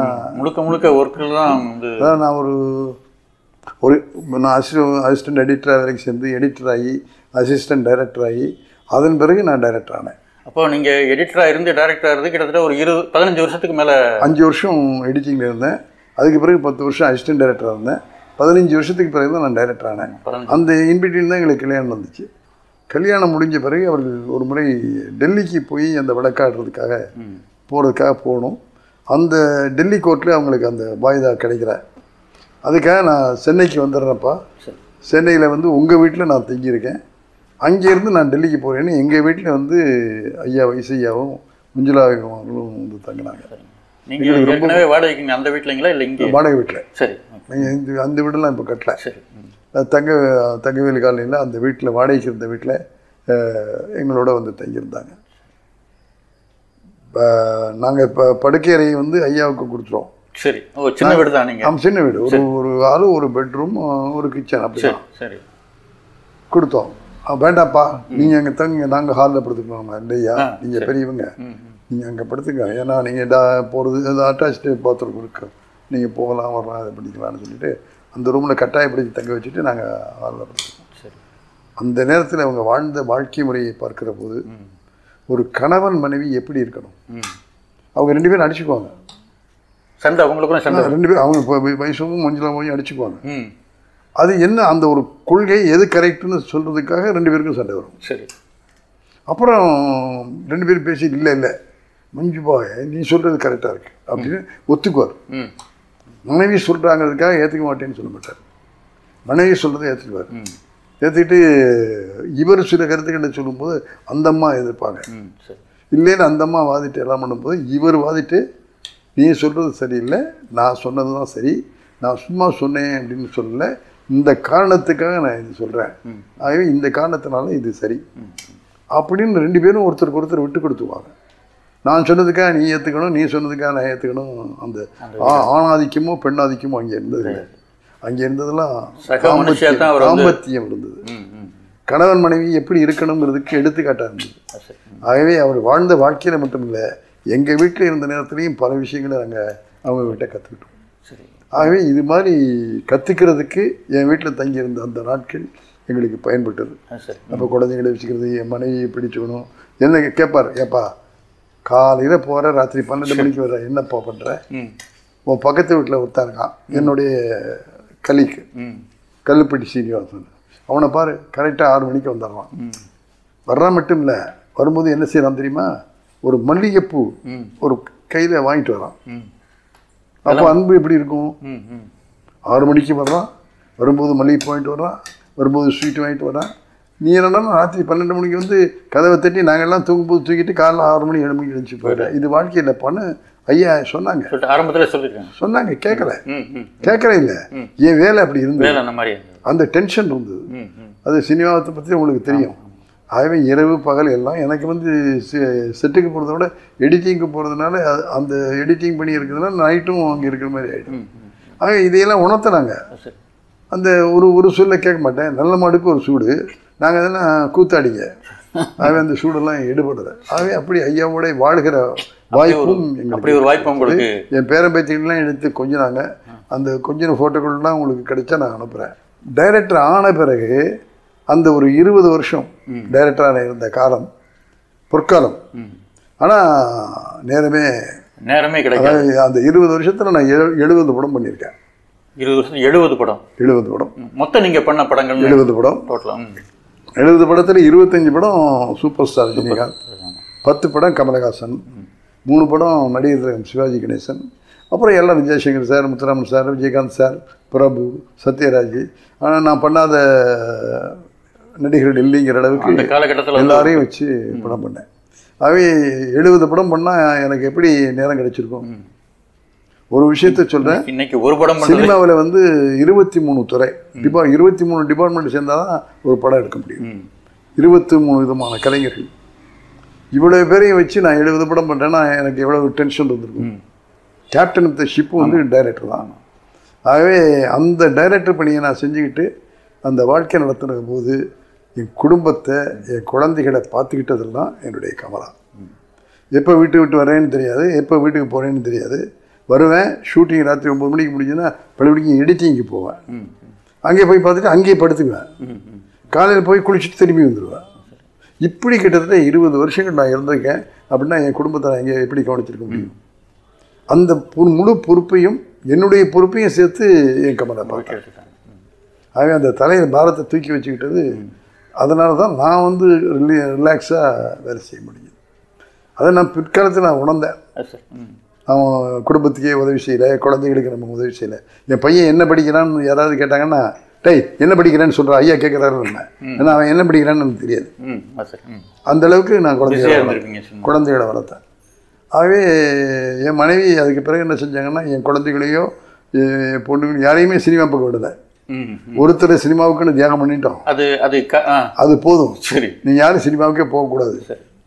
முழுக்க ஒர்க்கில் தான் அதான் நான் நான் அசிஸ்டன்ட் எடிட்டராக வரைக்கும் சேர்ந்து எடிட்டர் ஆகி அசிஸ்டன்ட் டைரக்டர் ஆகி அதன் பிறகு நான் டைரக்டர் ஆனேன். அப்போ நீங்கள் எடிட்டராக இருந்து டைரக்டராக இருந்து கிட்டத்தட்ட ஒரு 15 வருஷத்துக்கு மேலே. 5 வருஷம் எடிட்டிங்கில் இருந்தேன், அதுக்கு பிறகு 10 வருஷம் அசிஸ்டன்ட் டைரக்டராக இருந்தேன், 15 வருஷத்துக்கு பிறகு தான் நான் டைரக்டர் ஆனேன். அந்த இன்பிட்வீன் தான் எங்களுக்கு கல்யாணம் வந்துச்சு. கல்யாணம் முடிஞ்ச பிறகு அவர்கள் ஒரு முறை டெல்லிக்கு போய் அந்த வழக்காடுறதுக்காக போகணும். அந்த டெல்லி கோர்ட்டில் அவங்களுக்கு அந்த வாய்தா கிடைக்கல. அதுக்காக நான் சென்னைக்கு வந்துடுறேன்ப்பா, சென்னையில் உங்கள் வீட்டில் நான் தங்கியிருக்கேன், அங்கேருந்து நான் டெல்லிக்கு போகிறேன்னு எங்கள் வீட்டில் ஐயா வைசையாவும் மஞ்சுளாவும் தங்கினாங்க. நீங்கள் ரொம்ப வாடகைக்கு அந்த வீட்டிலங்களா இல்லை இங்கே? வாடகை வீட்டில். சரி, நீங்கள் அந்த வீடெல்லாம் இப்போ கட்டல. தங்கவேலு காலனியில் அந்த வீட்டில் வாடகைக்கு இருந்த வீட்டில் எங்களோட வந்து தங்கியிருந்தாங்க. நாங்கள் இப்போ படுக்கையறையை வந்து ஐயாவுக்கு கொடுத்துருவோம். சரி, சின்ன வீடு தான் நீங்கள்? ஆமாம், சின்ன வீடு. ஒரு ஆள், ஒரு பெட்ரூம், ஒரு கிச்சன், அப்படி சரி கொடுத்தோம். வேண்டாப்பா, நீங்கள் அங்கே தங்குங்க, நாங்கள் ஹாலில் படுத்துக்கோங்க. இல்லையா, நீங்கள் பெரியவங்க, நீங்கள் அங்கே படுத்துங்க, ஏன்னா நீங்கள் போகிறது அது அட்டாச்சு பாத்ரூம் இருக்கு, நீங்கள் போகலாம் வரலாம் அதை பண்ணிக்கலாம்னு சொல்லிட்டு அந்த ரூமில் கட்டாயப்படுத்தி தங்க வச்சுட்டு நாங்கள் ஹாலில் படுத்துக்கோம். சரி. அந்த நேரத்தில் அவங்க வாழ்ந்த வாழ்க்கை முறையை பார்க்குற போது ஒரு கணவன் மனைவி எப்படி இருக்கணும், அவங்க 2 பேரும் அடிச்சுக்குவாங்க. சண்டை அவங்களுக்கும் சண்டை, 2 பேரும் அவங்க வயசும் மஞ்சளாக போய் அடிச்சுக்குவாங்க. அது என்ன, அந்த ஒரு கொள்கை எது கரெக்டுன்னு சொல்கிறதுக்காக 2 பேருக்கும் சண்டை வரும். சரி. அப்புறம் 2 பேரும் பேசி இல்லை மஞ்சுபா நீ சொல்கிறது கரெக்டாக இருக்கு அப்படின்னு ஒத்துக்குவார். மனைவி சொல்கிறாங்கிறதுக்காக ஏற்றுக்க மாட்டேன்னு சொல்ல மாட்டார். மனைவி சொல்கிறத ஏற்றுக்குவார். ஏற்றுக்கிட்டு இவர் சில கருத்துக்களை சொல்லும்போது அந்த அம்மா எதிர்ப்பாங்க. இல்லைன்னு அந்த அம்மா வாதிட்டு எல்லாம் பண்ணும்போது இவர் வாதிட்டு நீ சொல்கிறது சரியில்லை, நான் சொன்னது தான் சரி, நான் சும்மா சொன்னேன் அப்படின்னு சொல்லலை, இந்த காரணத்துக்காக நான் இது சொல்கிறேன், ஆகவே இந்த காரணத்தினால இது சரி அப்படின்னு 2 பேரும் ஒருத்தருக்கு ஒருத்தர் விட்டு கொடுத்துவாங்க. நான் சொன்னதுக்காக நீ ஏற்றுக்கணும், நீ சொன்னதுக்காக நான் ஏற்றுக்கணும். அந்த ஆணாதிக்கமோ பெண்ணாதிக்கமோ அங்கே இருந்தது. அங்கே இருந்ததெல்லாம் தாம்பத்தியம் இருந்தது. கணவன் மனைவி எப்படி இருக்கணுங்கிறதுக்கு எடுத்துக்காட்டாக இருந்தது. ஆகவே அவர் வாழ்ந்த வாழ்க்கையில் மட்டும் இல்லை, எங்கள் வீட்டில் இருந்த நேரத்துலையும் பல விஷயங்களை நாங்கள் அவங்க கிட்ட கற்றுக்கிட்டோம். ஆகவே இது மாதிரி கற்றுக்கிறதுக்கு என் வீட்டில் தங்கியிருந்த அந்த நாட்கள் எங்களுக்கு பயன்பட்டது. அப்போ குழந்தைங்களை வச்சுக்கிறது, என் மனைவியை பிடிச்சுக்கணும். என்ன கேட்பார், ஏப்பா காலையில் போகிற ராத்திரி 12 மணிக்கு வர, என்னப்பா பண்ணுற, உன் பக்கத்து வீட்டில் ஒருத்தன் இருக்கான் என்னுடைய கலிக்கு, கல்லுப்பட்டி சீனிவாசன், அவனை பாரு கரெக்டாக 6 மணிக்கு வந்துடுறான். வர்றான் மட்டும் இல்லை, வரும்போது என்ன செய்யறான் தெரியுமா, ஒரு மல்லிகைப்பூ ஒரு கையில் வாங்கிட்டு வரான். அப்போ அன்பு எப்படி இருக்கும், 6 மணிக்கு வர்றான், வரும்போது மல்லிகைப்பூ வாங்கிட்டு வர்றான், வரும்போது ஸ்வீட் வாங்கிட்டு வர்றான். நீ என்னன்னா ராத்திரி 12 மணிக்கு வந்து கதவை தட்டி நாங்கள்லாம் தூங்கும்போது தூக்கிட்டு காலைல 6 மணி 7 மணிக்கு எழுந்துச்சு போயிட்டேன். இது வாழ்க்கையில் பண்ணு ஐயா சொன்னாங்க, ஆரம்பத்தில் சொன்னாங்க, கேட்கல இல்லை, என் வேலை அப்படி இருந்தது, அந்த டென்ஷன் இருந்தது. அது சினிமாவை பற்றி உங்களுக்கு தெரியும். ஆகவே இரவு பகல் எல்லாம் எனக்கு வந்து செட்டுக்கு போகிறத விட எடிட்டிங்க்கு போகிறதுனால அந்த எடிட்டிங் பண்ணி இருக்கிறதுனால நைட்டும் அங்கே இருக்கிற மாதிரி ஆகிடும். ஆக இதையெல்லாம் உணர்த்தினாங்க. அந்த ஒரு சூழலை கேட்க மாட்டேன், நல்ல மாடுக்கு ஒரு சூடு, நாங்கள் அதெல்லாம் கூத்தாடிங்க. ஆகவே அந்த சூடெல்லாம் எடுபடுற. ஆகவே அப்படி ஐயாவோட வாழ்கிற வாய்ப்பும் எங்களுக்கு, என் பேரம்பேத்திகள்லாம் எடுத்து கொஞ்சினாங்க. அந்த கொஞ்சின ஃபோட்டோக்கள்லாம் உங்களுக்கு கிடைச்சா நான் அனுப்புகிறேன். டைரக்டர் ஆன பிறகு அந்த ஒரு 20 வருஷம் டைரக்டரான இருந்த காலம் பொற்காலம். ஆனால் நேரமே கிடையாது. அந்த 20 வருஷத்தில் நான் 70 படம் பண்ணியிருக்கேன். 20 வருஷம் 70 படம். 70 படம் மொத்தம் நீங்கள் பண்ண படங்கள் 70 படம் டோட்டலாக. 70 படத்தில் 25 படம் சூப்பர் ஸ்டார் ரஜினிகாந்த், 10 படம் கமலஹாசன், 3 படம் நடிகர் சிவாஜி கணேசன், அப்புறம் எல்லாம் Vijayashankar sir, Muthuraman sir, Vijayakanth sir, Prabhu, Sathyaraj. ஆனால் நான் பண்ணாத நடிகர்கள் இல்லைங்கிற அளவுக்கு எல்லாரையும் வச்சு படம் பண்ணேன். ஆகவே 70 படம் பண்ணால் எனக்கு எப்படி நேரம் கிடைச்சிருக்கும். ஒரு விஷயத்த சொல்கிறேன், இன்னைக்கு ஒரு படம் சினிமாவில் வந்து 23 துறை 23 டிபார்ட்மெண்ட் சேர்ந்தால் தான் ஒரு படம் எடுக்க முடியும். 23 விதமான கலைஞர்கள், இவ்வளோ பேரையும் வச்சு நான் 70 படம் பண்ணுறேன்னா எனக்கு எவ்வளோ டென்ஷன் இருந்திருக்கும். கேப்டன் ஆஃப் த ஷிப்பு வந்து டைரக்டர் தான். ஆகவே அந்த டைரக்டர் பணியை நான் செஞ்சுக்கிட்டு அந்த வாழ்க்கை நடத்துகிற போது என் குடும்பத்தை, என் குழந்தைகளை பார்த்துக்கிட்டதெல்லாம் என்னுடைய கமலா. எப்போ வீட்டு விட்டு வரேன்னு தெரியாது, எப்போ வீட்டுக்கு போகிறேன்னு தெரியாது. வருவேன், ஷூட்டிங் ராத்திரி 9 மணிக்கு முடிஞ்சுன்னா பள்ளிப்படிக்கு எடிட்டிங்க்கு போவேன். அங்கே போய் பார்த்துட்டு அங்கேயே படுத்துக்குவேன். காலையில் போய் குளிச்சுட்டு திரும்பி வந்துடுவேன். இப்படி கிட்டத்தட்ட 20 வருஷங்கள் நான் இருந்திருக்கேன். அப்படின்னா என் குடும்பத்தை நான் எங்கே எப்படி கவனிச்சிருக்க முடியும்? அந்த முழு பொறுப்பையும் என்னுடைய பொறுப்பையும் சேர்த்து என் கமலா பார்க்கிறேன். ஆகவே அந்த தலையில் பாரத்தை தூக்கி வச்சுக்கிட்டது அதனால தான் நான் வந்து ரிலாக்ஸாக வேலை செய்ய முடியும். அதை நான் பிற்காலத்தில் நான் உணர்ந்தேன். அவன் குடும்பத்துக்கே உதவி செய்யலை, குழந்தைகளுக்கு நம்ம உதவி செய்யலை. என் பையன் என்ன படிக்கிறான்னு யாராவது கேட்டாங்கன்னா, டேய் என்ன படிக்கிறேன்னு சொல்கிறான், ஐயா கேட்குறாரு என்ன, ஏன்னா அவன் என்ன படிக்கிறான்னு எனக்கு தெரியாது. அந்தளவுக்கு நான் குழந்தைகளை வளர்த்தேன். ஆகவே என் மனைவி அதுக்கு பிறகு என்ன செஞ்சாங்கன்னா, என் குழந்தைகளையோ என் பொண்ணுகளையும் யாரையுமே சினிமா பக்கம் விடலை. ஒருத்தர் சினிமாவுக்குன்னு தியாகம் பண்ணிட்டோம், அது போதும். சரி, நீங்கள் யாரும் சினிமாவுக்கே போகக்கூடாது,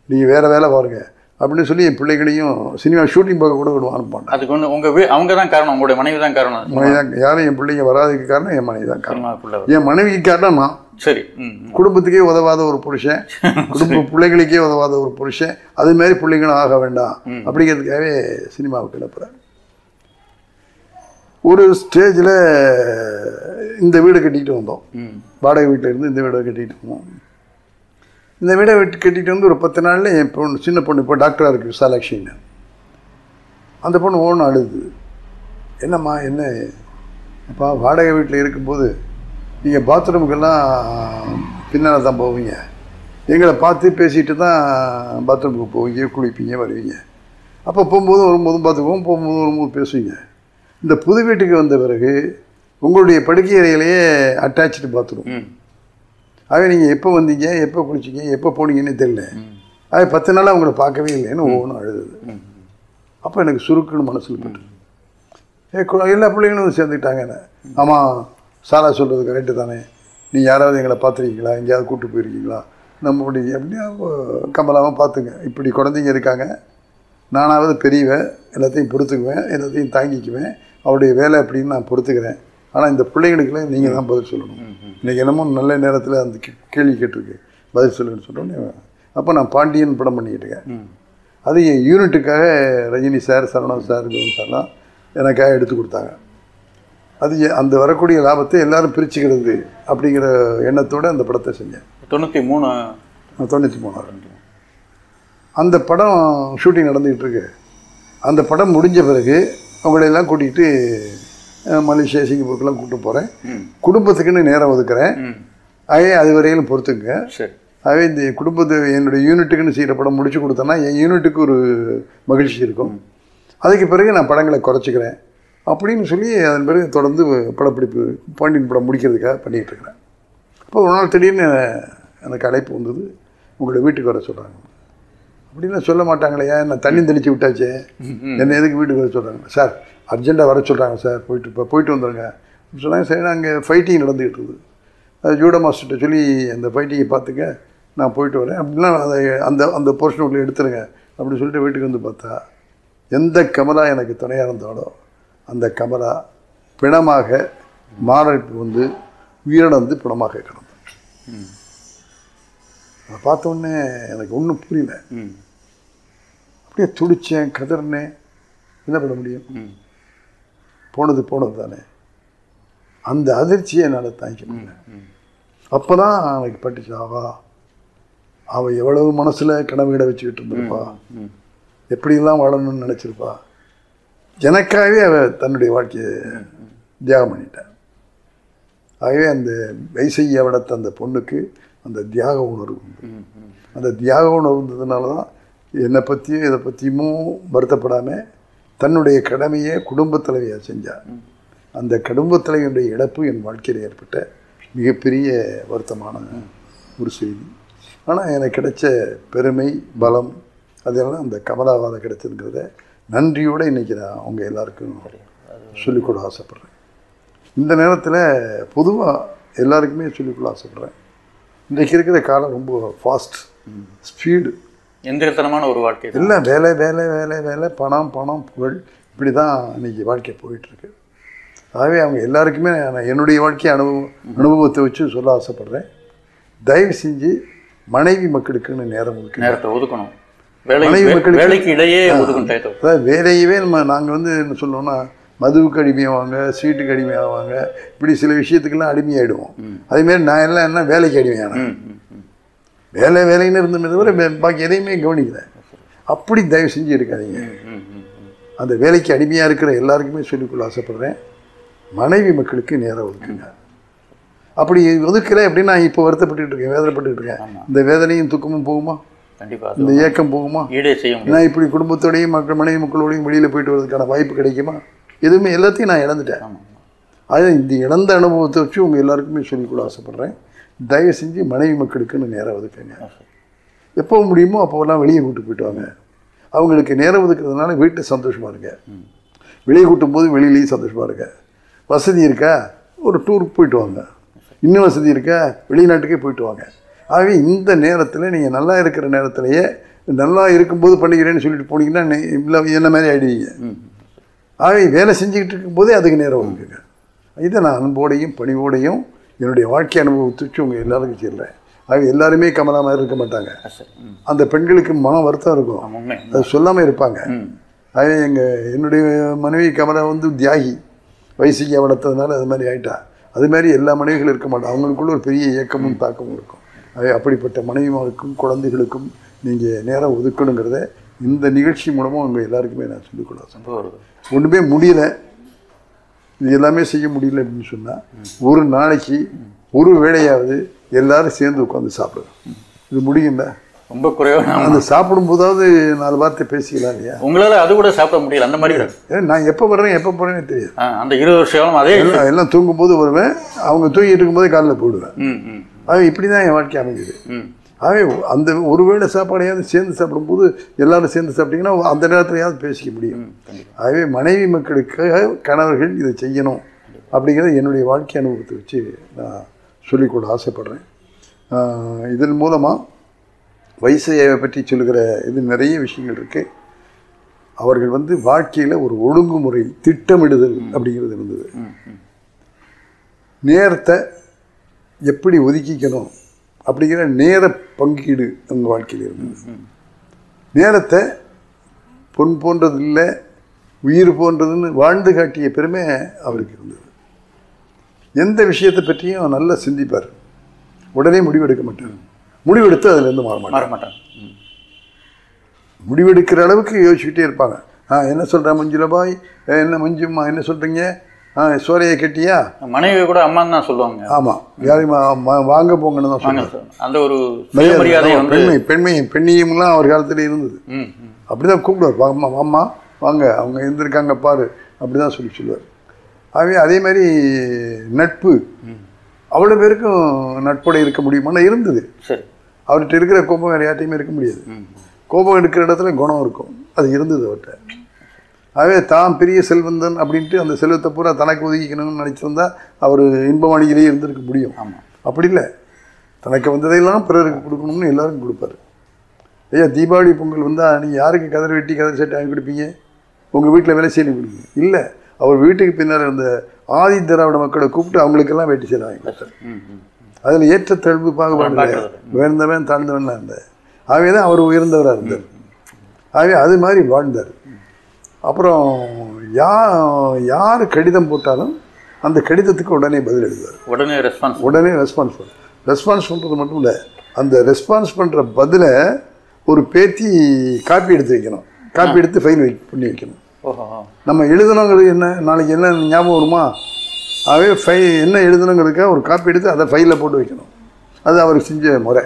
நீங்கள் வேறு வேலை பாருங்க அப்படின்னு சொல்லி என் பிள்ளைகளையும் சினிமா ஷூட்டிங் பார்க்க கூட விடுவோம், அனுப்பாங்க. அதுக்கு ஒன்று அவங்க தான் காரணம், உங்களுடைய மனைவி தான் காரணம்? மனைவி தான். யாரும் என் பிள்ளைங்க வராதுக்கு காரணம் என் மனைவி தான் காரணம். என் மனைவிக்கு காரணம் நான். சரி, குடும்பத்துக்கே உதவாத ஒரு புருஷன், குடும்ப பிள்ளைகளுக்கே உதவாத ஒரு புருஷன், அது மாதிரி பிள்ளைங்களும் ஆக வேண்டாம் அப்படிங்கிறதுக்காகவே சினிமாவுக்கு கிளப்புறேன். ஒரு ஸ்டேஜில் இந்த வீடு கட்டிக்கிட்டு வந்தோம், வாடகை வீட்டில் இருந்து இந்த வீடை கட்டிக்கிட்டு வந்தோம். இந்த வீடை கட்டிகிட்டு வந்து ஒரு 10 நாளில் என் பொண்ணு, சின்ன பொண்ணு இப்போ டாக்டராக இருக்குது விசாலாட்சின்னு, அந்த பொண்ணு ஓன்னு அழுது, என்னம்மா என்ன அப்பா வாடகை வீட்டில் இருக்கும்போது நீங்கள் பாத்ரூமுக்கெல்லாம் பின்னால் தான் போவீங்க, எங்களை பார்த்து பேசிட்டு தான் பாத்ரூமுக்கு போவீங்க, குளிப்பீங்க, வருவீங்க, அப்போ போகும்போதும் வரும்போதும் பார்த்துக்குவோம், போகும்போதும் வரும்போது பேசுவீங்க. இந்த புது வீட்டுக்கு வந்த பிறகு உங்களுடைய படுக்கை அறையிலேயே அட்டாச்சு பாத்ரூம். ஆக நீங்கள் எப்போ வந்தீங்க, எப்போ குளிச்சிங்க, எப்போ போனீங்கன்னு தெரியல. ஆக 10 நாளாக அவங்கள பார்க்கவே இல்லைன்னு ஒவ்வொன்றும் அழுது. அப்போ எனக்கு சுருக்குன்னு மனசில் பட்டு எல்லா பிள்ளைங்களும் சேர்ந்துக்கிட்டாங்க என்ன. ஆமாம், சாரா சொல்கிறது கரெக்டு தானே, நீங்கள் யாராவது எங்களை பார்த்துருக்கீங்களா, எங்கேயாவது கூப்பிட்டு போயிருக்கீங்களா, நம்ம இப்படி எப்படியா கமலாமல் பார்த்துங்க, இப்படி குழந்தைங்க இருக்காங்க, நானாவது பெரியவன், எல்லாத்தையும் பொறுத்துக்குவேன், எல்லாத்தையும் தாங்கிக்குவேன், அவருடைய வேலை அப்படின்னு நான் பொறுத்துக்கிறேன், ஆனால் இந்த பிள்ளைங்களுக்குலாம் நீங்கள் தான் பதில் சொல்லணும். இன்றைக்கி என்னமோ நல்ல நேரத்தில் அந்த கேள்வி கேட்டிருக்கு, பதில் சொல்லுன்னு சொன்னோன்னே அப்போ நான் பாண்டியன் படம் பண்ணிக்கிட்டு இருக்கேன். அது என் யூனிட்டுக்காக ரஜினி சார், சரவணன் சார், கௌதம் சார்லாம் எனக்காக எடுத்து கொடுத்தாங்க. அது அந்த வரக்கூடிய லாபத்தை எல்லாரும் பிரிச்சுக்கிறது அப்படிங்கிற எண்ணத்தோடு அந்த படத்தை செஞ்சேன். 93 அந்த படம் ஷூட்டிங் நடந்துக்கிட்டு இருக்கு. அந்த படம் முடிஞ்ச பிறகு அவங்களையெல்லாம் கூட்டிகிட்டு மலேசியா, சிங்கப்பூருக்கெல்லாம் கூப்பிட்டு போகிறேன், குடும்பத்துக்குன்னு நேரம் ஒதுக்குறேன். ஆகவே அது வரையிலும் பொறுத்துங்க. ஆகவே இந்த குடும்பத்தை என்னுடைய யூனிட்டுக்குன்னு செய்கிற படம் முடிச்சு கொடுத்தேன்னா என் யூனிட்டுக்கு ஒரு மகிழ்ச்சி இருக்கும். அதுக்கு பிறகு நான் படங்களை குறைச்சிக்கிறேன் அப்படின்னு சொல்லி அதன் பிறகு தொடர்ந்து படப்பிடிப்பு பாண்டியன் படம் முடிக்கிறதுக்காக பண்ணிகிட்டு இருக்கிறேன். அப்போ ஒரு நாள் திடீர்னு எனக்கு அழைப்பு வந்தது, உங்களோட வீட்டுக்கு வர சொல்கிறாங்க. அப்படின்லாம் சொல்ல மாட்டாங்களே, என்ன தண்ணி தெளித்து விட்டாச்சே, என்ன எதுக்கு வீட்டுக்கு வர சொல்கிறாங்க? சார் அர்ஜென்ட்டாக வர சொல்கிறாங்க சார், போயிட்டு வந்துடுங்க சொன்னாங்க. சரி, நாங்கள் ஃபைட்டிங் நடந்துக்கிட்டு இருக்குது, அது ஜூடோ மாஸ்டர்கிட்ட சொல்லி அந்த ஃபைட்டிங்கை பார்த்துக்க, நான் போயிட்டு வரேன் அப்படின்னா அதை அந்த போர்ஷன் உள்ள எடுத்துருங்க அப்படின்னு சொல்லிட்டு வீட்டுக்கு வந்து பார்த்தா எந்த கமலா எனக்கு துணையாக இருந்தாலோ அந்த கமலா பிணமாக மாரடைப்பு வந்து உயிரிழந்து பிணமாக கிடந்தேன். அதை பார்த்தோன்னே எனக்கு ஒன்றும் புரியல. அப்படியே துடித்தேன், கதறினேன். என்ன பண்ண முடியும், போனது தானே. அந்த அதிர்ச்சியை என்னால் தாங்கிக்க முடியல. அப்போ தான் எனக்கு பட்டுச்சு, ஆவா அவள் எவ்வளவு மனசில் கனவுகளை வச்சுக்கிட்டு இருந்திருப்பா, எப்படியெல்லாம் வாழணும்னு நினச்சிருப்பா. எனக்காகவே அவள் தன்னுடைய வாழ்க்கையை தியாகம் பண்ணிட்டான். ஆகவே அந்த வைசையை விடத்த அந்த பொண்ணுக்கு அந்த தியாக உணர்வு உண்டு. அந்த தியாக உணர்வு இருந்ததுனால தான் என்னை பற்றியும் இதை பற்றியுமோ வருத்தப்படாமல் தன்னுடைய கடமையை குடும்பத் தலைவியாக செஞ்சாள். அந்த குடும்பத் தலைவியுடைய இழப்பு என் வாழ்க்கையில் ஏற்பட்ட மிகப்பெரிய வருத்தமான ஒரு செய்தி. ஆனால் எனக்கு கிடைச்ச பெருமை, பலம் அதெல்லாம் அந்த கமலாவாத கிடைச்சிருக்கிறத நன்றியோடு இன்றைக்கி நான் அவங்க எல்லாருக்கும் சொல்லிக்கொள்ள ஆசைப்பட்றேன். இந்த நேரத்தில் பொதுவாக எல்லாருக்குமே சொல்லிக்கொள்ள ஆசைப்பட்றேன். இன்றைக்கி இருக்கிற காலம் ரொம்ப ஃபாஸ்ட், ஸ்பீடு, எந்திரத்தனமான ஒரு வாழ்க்கை. எல்லாம் வேலை வேலை வேலை வேலை, பணம் பணம் புகழ், இப்படி தான் இன்றைக்கி வாழ்க்கை போயிட்டுருக்கு. ஆகவே அவங்க எல்லாருக்குமே நான் என்னுடைய வாழ்க்கை அனுபவத்தை வச்சு சொல்ல ஆசைப்பட்றேன். தயவு செஞ்சு மனைவி மக்களுக்குன்னு நேரத்தை ஒதுக்கணும். மனைவி மக்களுக்கு வேலைக்கு இடையே ஒதுக்கணும். அதாவது வேலையவே நாங்கள் வந்து என்ன சொல்லணும்னா மதுவுக்கு அடிமையாவாங்க, சீட்டுக்கு அடிமையாவாங்க, இப்படி சில விஷயத்துக்கெல்லாம் அடிமையாயிடுவோம். அதேமாரி நான் எல்லாம் என்ன வேலைக்கு அடிமையானேன். வேலைன்னு இருந்தமே தவிர பாக்கி எதையுமே கவனிக்கிறேன். அப்படி தயவு செஞ்சு இருக்காதீங்க. அந்த வேலைக்கு அடிமையாக இருக்கிற எல்லாருக்குமே சொல்லிக்கொள்ள ஆசைப்படுறேன், மனைவி மக்களுக்கு நேரம் ஒதுக்குங்க. அப்படி ஒதுக்கலை அப்படின்னா நான் இப்போ வருத்தப்பட்டுக்கிட்டு இருக்கேன், வேதனைப்பட்டுக்கிட்டு இருக்கேன். இந்த வேதனையும் துக்கமும் போகுமா? கண்டிப்பாக. இந்த ஏக்கம் போகுமா? நான் இப்படி குடும்பத்தோடையும் மனைவி மக்களோடையும் வெளியில் போயிட்டு வரதுக்கான வாய்ப்பு கிடைக்குமா? எதுவுமே, எல்லாத்தையும் நான் இழந்துட்டேன். அது இந்த இழந்த அனுபவத்தை வச்சு உங்கள் எல்லாருக்குமே சொல்லிக்கொள்ள ஆசைப்பட்றேன். தயவு செஞ்சு மனைவி மக்களுக்குன்னு நேரம் ஒதுக்குங்க. எப்போ முடியுமோ அப்போவெல்லாம் வெளியே கூப்பிட்டு போயிட்டு வாங்க. அவங்களுக்கு நேரம் ஒதுக்குறதுனால வீட்டில் சந்தோஷமாக இருங்க, வெளியே கூட்டும் போது வெளியிலேயும் சந்தோஷமாக இருங்க. வசதி இருக்கா, ஒரு டூருக்கு போயிட்டு வாங்க, இன்னும் வசதி இருக்கா வெளிநாட்டுக்கே போயிட்டு வாங்க. ஆகவே இந்த நேரத்தில் நீங்கள் நல்லா இருக்கிற நேரத்திலேயே நல்லா இருக்கும்போது பண்ணிக்கிறேன்னு சொல்லிட்டு போனீங்கன்னா இல்லை என்ன மாதிரி ஆகிடுவீங்க. ஆகவே வேலை செஞ்சுக்கிட்டு இருக்கும்போதே அதுக்கு நேரம் வந்துங்க. இதை நான் அன்போடையும் பணிவோடையும் என்னுடைய வாழ்க்கை அனுபவத்தை வச்சு உங்கள் எல்லாருக்கும் சொல்கிறேன். ஆகவே எல்லாருமே கமலா மாதிரி இருக்க மாட்டாங்க. அந்த பெண்களுக்கு மன வருத்தம் இருக்கும், அது சொல்லாமல் இருப்பாங்க. ஆகவே என்னுடைய மனைவி கமலா வந்து தியாகி, வயசுக்கு வளர்த்ததுனால அது மாதிரி ஆகிட்டா. அது மாதிரி எல்லா மனைவிகளும் இருக்க மாட்டாங்க, அவங்களுக்குள்ள ஒரு பெரிய இயக்கமும் தாக்கமும் இருக்கும். ஆகவே அப்படிப்பட்ட மனைவிமாருக்கும் குழந்தைகளுக்கும் நீங்கள் நேரம் ஒதுக்கணுங்கிறத இந்த நிகழ்ச்சி மூலமாக உங்கள் எல்லாருக்குமே நான் சொல்லிக்கொள்ள. ஒன்றுமே முடியலை, இது எல்லாமே செய்ய முடியல அப்படின்னு சொன்னால் ஒரு நாளைக்கு ஒரு வேளையாவது எல்லாரும் சேர்ந்து உட்காந்து சாப்பிடுவோம். இது முடியும்ல? ரொம்ப குறைவாக அந்த சாப்பிடும்போதாவது 4 வார்த்தை பேசிக்கலாம் இல்லையா? உங்களால் அது கூட சாப்பிட முடியல அந்த மாதிரி. நான் எப்போ வர்றேன் எப்போ போகிறேன்னு தெரியாது. அந்த 20 வருஷம் அதே எல்லாம் தூங்கும்போது வருவேன், அவங்க தூங்கிட்டு இருக்கும்போதே காலையில் போயிடுவேன். ஆக இப்படி தான் என் வாழ்க்கை அமைஞ்சுது. ஆகவே அந்த ஒரு வேளை சாப்பாடையாவது சேர்ந்து சாப்பிடும்போது எல்லாரும் சேர்ந்து சாப்பிட்டீங்கன்னா அந்த நேரத்துலையாவது பேசிக்க முடியும். ஆகவே மனைவி மக்களுக்காக கணவர்கள் இதை செய்யணும் அப்படிங்கிறத என்னுடைய வாழ்க்கை அனுபவத்தை வச்சு நான் சொல்லிக்கொள்ள ஆசைப்படுறேன். இதன் மூலமாக வயசையை பற்றி சொல்லுகிற இது நிறைய விஷயங்கள் இருக்குது. அவர்கள் வந்து வாழ்க்கையில் ஒரு ஒழுங்குமுறை திட்டமிடுதல் அப்படிங்கிறது இருந்தது. நேரத்தை எப்படி ஒதுக்கிக்கணும் அப்படிங்கிற நேர பங்கீடு அவங்க வாழ்க்கையில் இருந்தது. நேரத்தை பொன் போன்றது இல்லை உயிர் போன்றதுன்னு வாழ்ந்து காட்டிய பெருமை அவருக்கு இருந்தது. எந்த விஷயத்தை பற்றியும் நல்லா சிந்திப்பார், உடனே முடிவெடுக்க மாட்டார், முடிவெடுத்து அதுலேருந்து மாற மாட்டாங்க. முடிவெடுக்கிற அளவுக்கு யோசிச்சுக்கிட்டே இருப்பாங்க. என்ன சொல்கிறேன் மஞ்சுளபாய், என்ன மஞ்சும்மா என்ன சொல்கிறீங்க, சோறையை கட்டியா? மனைவி கூட அம்மான்னு தான் சொல்லுவாங்க. ஆமாம், யாரையும் வாங்க போங்கன்னு தான் சொல்லுவாங்க. அந்த ஒரு பெண்ணியம்லாம் அவர் காலத்தில் இருந்தது. அப்படி தான் கூப்பிடுவார், அம்மா அம்மா வாங்க, அவங்க இருந்திருக்காங்க பாரு, அப்படி தான் சொல்லுவார். ஆகவே அதே மாதிரி நட்பு, அவ்வளோ பேருக்கும் நட்போட இருக்க முடியுமானா இருந்தது. சரி, அவர்கிட்ட இருக்கிற கோபம் வேறு யார்ட்டையுமே இருக்க முடியாது. கோபம் இருக்கிற இடத்துல குணம் இருக்கும், அது இருந்தது அவர்கிட்ட. ஆகவே தான் பெரிய செல்வந்தன் அப்படின்ட்டு அந்த செல்வத்தை பூரா தனக்கு ஒதுக்கிக்கணும்னு நினச்சிருந்தா அவர் இன்பமாளிகளே இருந்திருக்க முடியும். அப்படி இல்லை, தனக்கு வந்ததையெல்லாம் பிறருக்கு கொடுக்கணும்னு எல்லாருக்கும் கொடுப்பாரு. ஐயா, தீபாவளி பொங்கல் வந்தால் நீங்கள் யாருக்கு கதர் வெட்டி கதர் சட்டை வாங்கி கொடுப்பீங்க? உங்கள் வீட்டில் வேலை செய்ய கொடுப்பீங்க? இல்லை, அவர் வீட்டுக்கு பின்னால் இருந்த ஆதி திராவிட மக்களை கூப்பிட்டு அவங்களுக்கெல்லாம் வேட்டி சேலை வாங்கி கொடுத்தார். அதில் ஏற்ற தழுவு பாகுபாடு, உயர்ந்தவன் தாழ்ந்தவன்லாம் இருந்தார். ஆகவே தான் அவர் உயர்ந்தவராக இருந்தார். ஆகவே அது மாதிரி வாழ்ந்தார். அப்புறம் யார் கடிதம் போட்டாலும் அந்த கடிதத்துக்கு உடனே பதில் எழுதுவார், உடனே ரெஸ்பான்ஸ் பண்ணுறது மட்டும் இல்லை, அந்த ரெஸ்பான்ஸ் பண்ணுற பதிலை ஒரு பேத்தி காப்பி எடுத்து வைக்கணும், காப்பி எடுத்து ஃபைல் பண்ணி வைக்கணும். நம்ம எழுதணுங்கிறது என்ன, நாளைக்கு என்ன ஞாபகம் வருமா, ஆகவே என்ன எழுதணுங்கிறதுக்காக ஒரு காப்பி எடுத்து அதை ஃபைலில் போட்டு வைக்கணும். அது அவர் செஞ்ச முறை.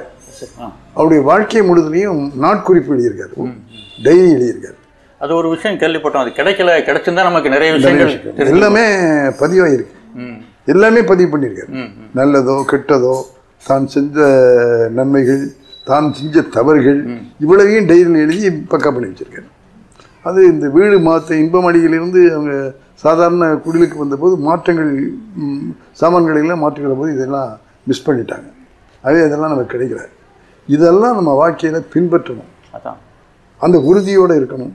அவருடைய வாழ்க்கை முழுதுலையும் நாட்குறிப்பு எழுதியிருக்காரு, டைரி எழுதியிருக்காரு. அது ஒரு விஷயம் கேள்விப்பட்டோம், அது கிடைச்சிருந்தா நமக்கு நிறைய விஷயங்கள் எல்லாமே பதிவாயிருக்கு, எல்லாமே பதிவு பண்ணியிருக்காரு. நல்லதோ கெட்டதோ, தான் செஞ்ச நன்மைகள், தான் செஞ்ச தவறுகள், இவ்வளவையும் டைரியில் எழுதி பக்கா பண்ணி வச்சிருக்காரு. அது இந்த வீடு இன்பமாளிகளிலிருந்து அவங்க சாதாரண குடிலுக்கு வந்தபோது மாற்றங்கள், சாமான்களெல்லாம் மாற்றுகிற போது இதெல்லாம் மிஸ் பண்ணிட்டாங்க. அதே இதெல்லாம் நமக்கு கிடைக்கல. இதெல்லாம் நம்ம வாழ்க்கையில் பின்பற்றணும். அந்த உறுதியோடு இருக்கணும்,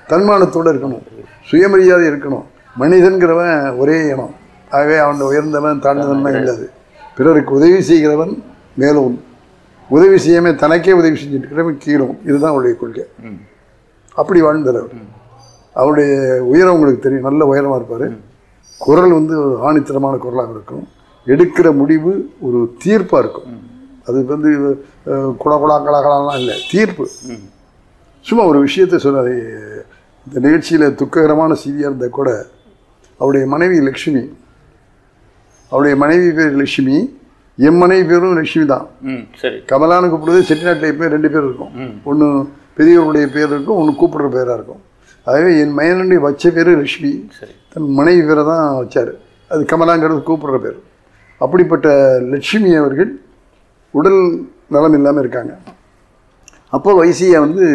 தன்மானத்தோடு இருக்கணும், சுயமரியாதை இருக்கணும். மனிதன்கிறவன் ஒரே இனம். ஆகவே அவன் உயர்ந்தவன் தாழ்ந்தவன் இல்லாது, பிறருக்கு உதவி செய்கிறவன் மேலும், உதவி செய்யாமல் தனக்கே உதவி செஞ்சுட்டு இருக்கிறவன் கீழும். இதுதான் அவருடைய கொள்கை. அப்படி வாழ்ந்தார் அவர். அவருடைய உயரம் உங்களுக்கு தெரியும், நல்ல உயரமாக இருப்பார். குரல் வந்து ஆணித்தரமான குரலாக இருக்கும். எடுக்கிற முடிவு ஒரு தீர்ப்பாக இருக்கும். அது வந்து குளகுளாக்களாகலாம் இல்லை, தீர்ப்பு. சும்மா ஒரு விஷயத்தை சொன்னார். இந்த நிகழ்ச்சியில் துக்ககரமான செய்தியாக இருந்தால் கூட அவருடைய மனைவி லட்சுமி, அவருடைய மனைவி பேர் லட்சுமி, என் மனைவி பேரும் லட்சுமி தான். சரி, கமலான்னு கூப்பிடுறது செட்டிநாட்டில் எப்போ 2 பேர் இருக்கும். ஒன்று பெரியவருடைய பேர் இருக்கும், ஒன்று கூப்பிடுற பேராக இருக்கும். ஆகவே என் மயனுடைய வச்ச பேர் லட்சுமி, தன் மனைவி பேரை தான் வச்சார். அது கமலாங்கிறது கூப்பிடுற பேர். அப்படிப்பட்ட லட்சுமி அவர்கள் உடல் நலம் இல்லாமல் இருக்காங்க. அப்போ வைசியா வந்து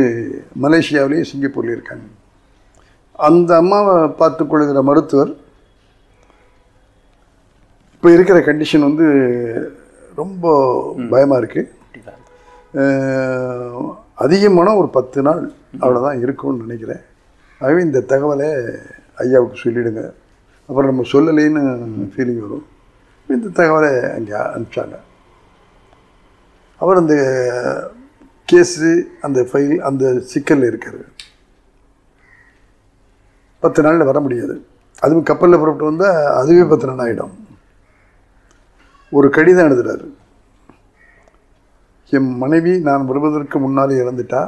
மலேசியாவிலேயும் சிங்கப்பூர்லேயும் இருக்காங்க. அந்த அம்மாவை பார்த்து கொள்கிற மருத்துவர் இப்போ இருக்கிற கண்டிஷன் வந்து ரொம்ப பயமாக இருக்குது. அதிகமான ஒரு 10 நாள் அவ்வளோதான் இருக்கும்னு நினைக்கிறேன். ஆகவே இந்த தகவலை ஐயாவுக்கு சொல்லிவிடுங்க. அப்புறம் நம்ம சொல்லலைன்னு ஃபீலிங் வரும். இந்த தகவலை அங்கே அனுப்பிச்சாங்க. அவர் அந்த கேஸு, அந்த ஃபைல், அந்த சிக்கலில் இருக்கார். 10 நாளில் வர முடியாது. அதுவும் கப்பலில் புறப்பட்டு வந்தால் அதுவே 10 நாள் ஆகிடும். ஒரு கடிதம் எழுதுறாரு. என் மனைவி நான் வருவதற்கு முன்னாலே இறந்துட்டா,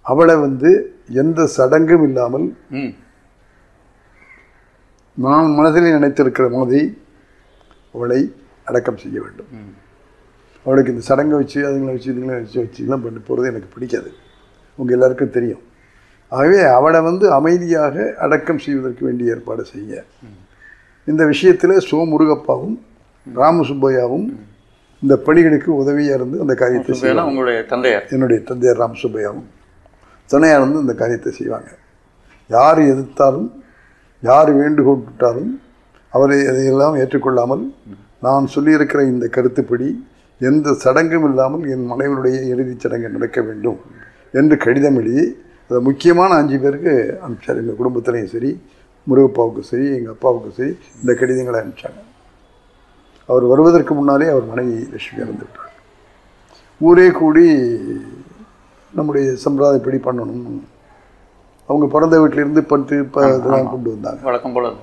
அவளை வந்து எந்த சடங்கும் இல்லாமல் நான் மனதில் நினைத்திருக்கிற மாதிரி அவளை அடக்கம் செய்ய வேண்டும். அவளுக்கு இந்த சடங்கை வச்சு அதுங்களை வச்சு இதுங்களை வச்சுலாம் பண்ணி போகிறது எனக்கு பிடிக்காது. உங்கள் எல்லாருக்கும் தெரியும். ஆகவே அவளை வந்து அமைதியாக அடக்கம் செய்வதற்கு வேண்டிய ஏற்பாடு செய்ய, இந்த விஷயத்தில் முருகப்பாவும் ராமசுப்பையாவும் இந்த பணிகளுக்கு உதவியாக இருந்து அந்த காரியத்தை செய்வாங்க. உங்களுடைய தந்தையார், என்னுடைய தந்தையார் ராமசுப்பையாவும் துணையாக வந்து அந்த காரியத்தை செய்வாங்க. யார் எதிர்த்தாலும், யார் வேண்டுகோள் விட்டாலும் அவரை அதையெல்லாம் ஏற்றுக்கொள்ளாமல், நான் சொல்லியிருக்கிற இந்த கருத்துப்படி எந்த சடங்கும் இல்லாமல் என் மனைவனுடைய இறுதிச் சடங்கு நடக்க வேண்டும் என்று கடிதம் எழுதி அதை முக்கியமான 5 பேருக்கு அனுப்பிச்சார். எங்கள் குடும்பத்திலையும் சரி, முருகப்பாவுக்கும் சரி, எங்கள் அப்பாவுக்கும் சரி இந்த கடிதங்களை அனுப்பிச்சாங்க. அவர் வருவதற்கு முன்னாலே அவர் மனைவி லட்சுமி இறந்துவிட்டார். ஊரே கூடி நம்முடைய சம்பிரதாயப்படி பண்ணணும். அவங்க பிறந்த வீட்டிலிருந்து பட்டு இதெல்லாம் கொண்டு வந்தாங்க. வழக்கம் போல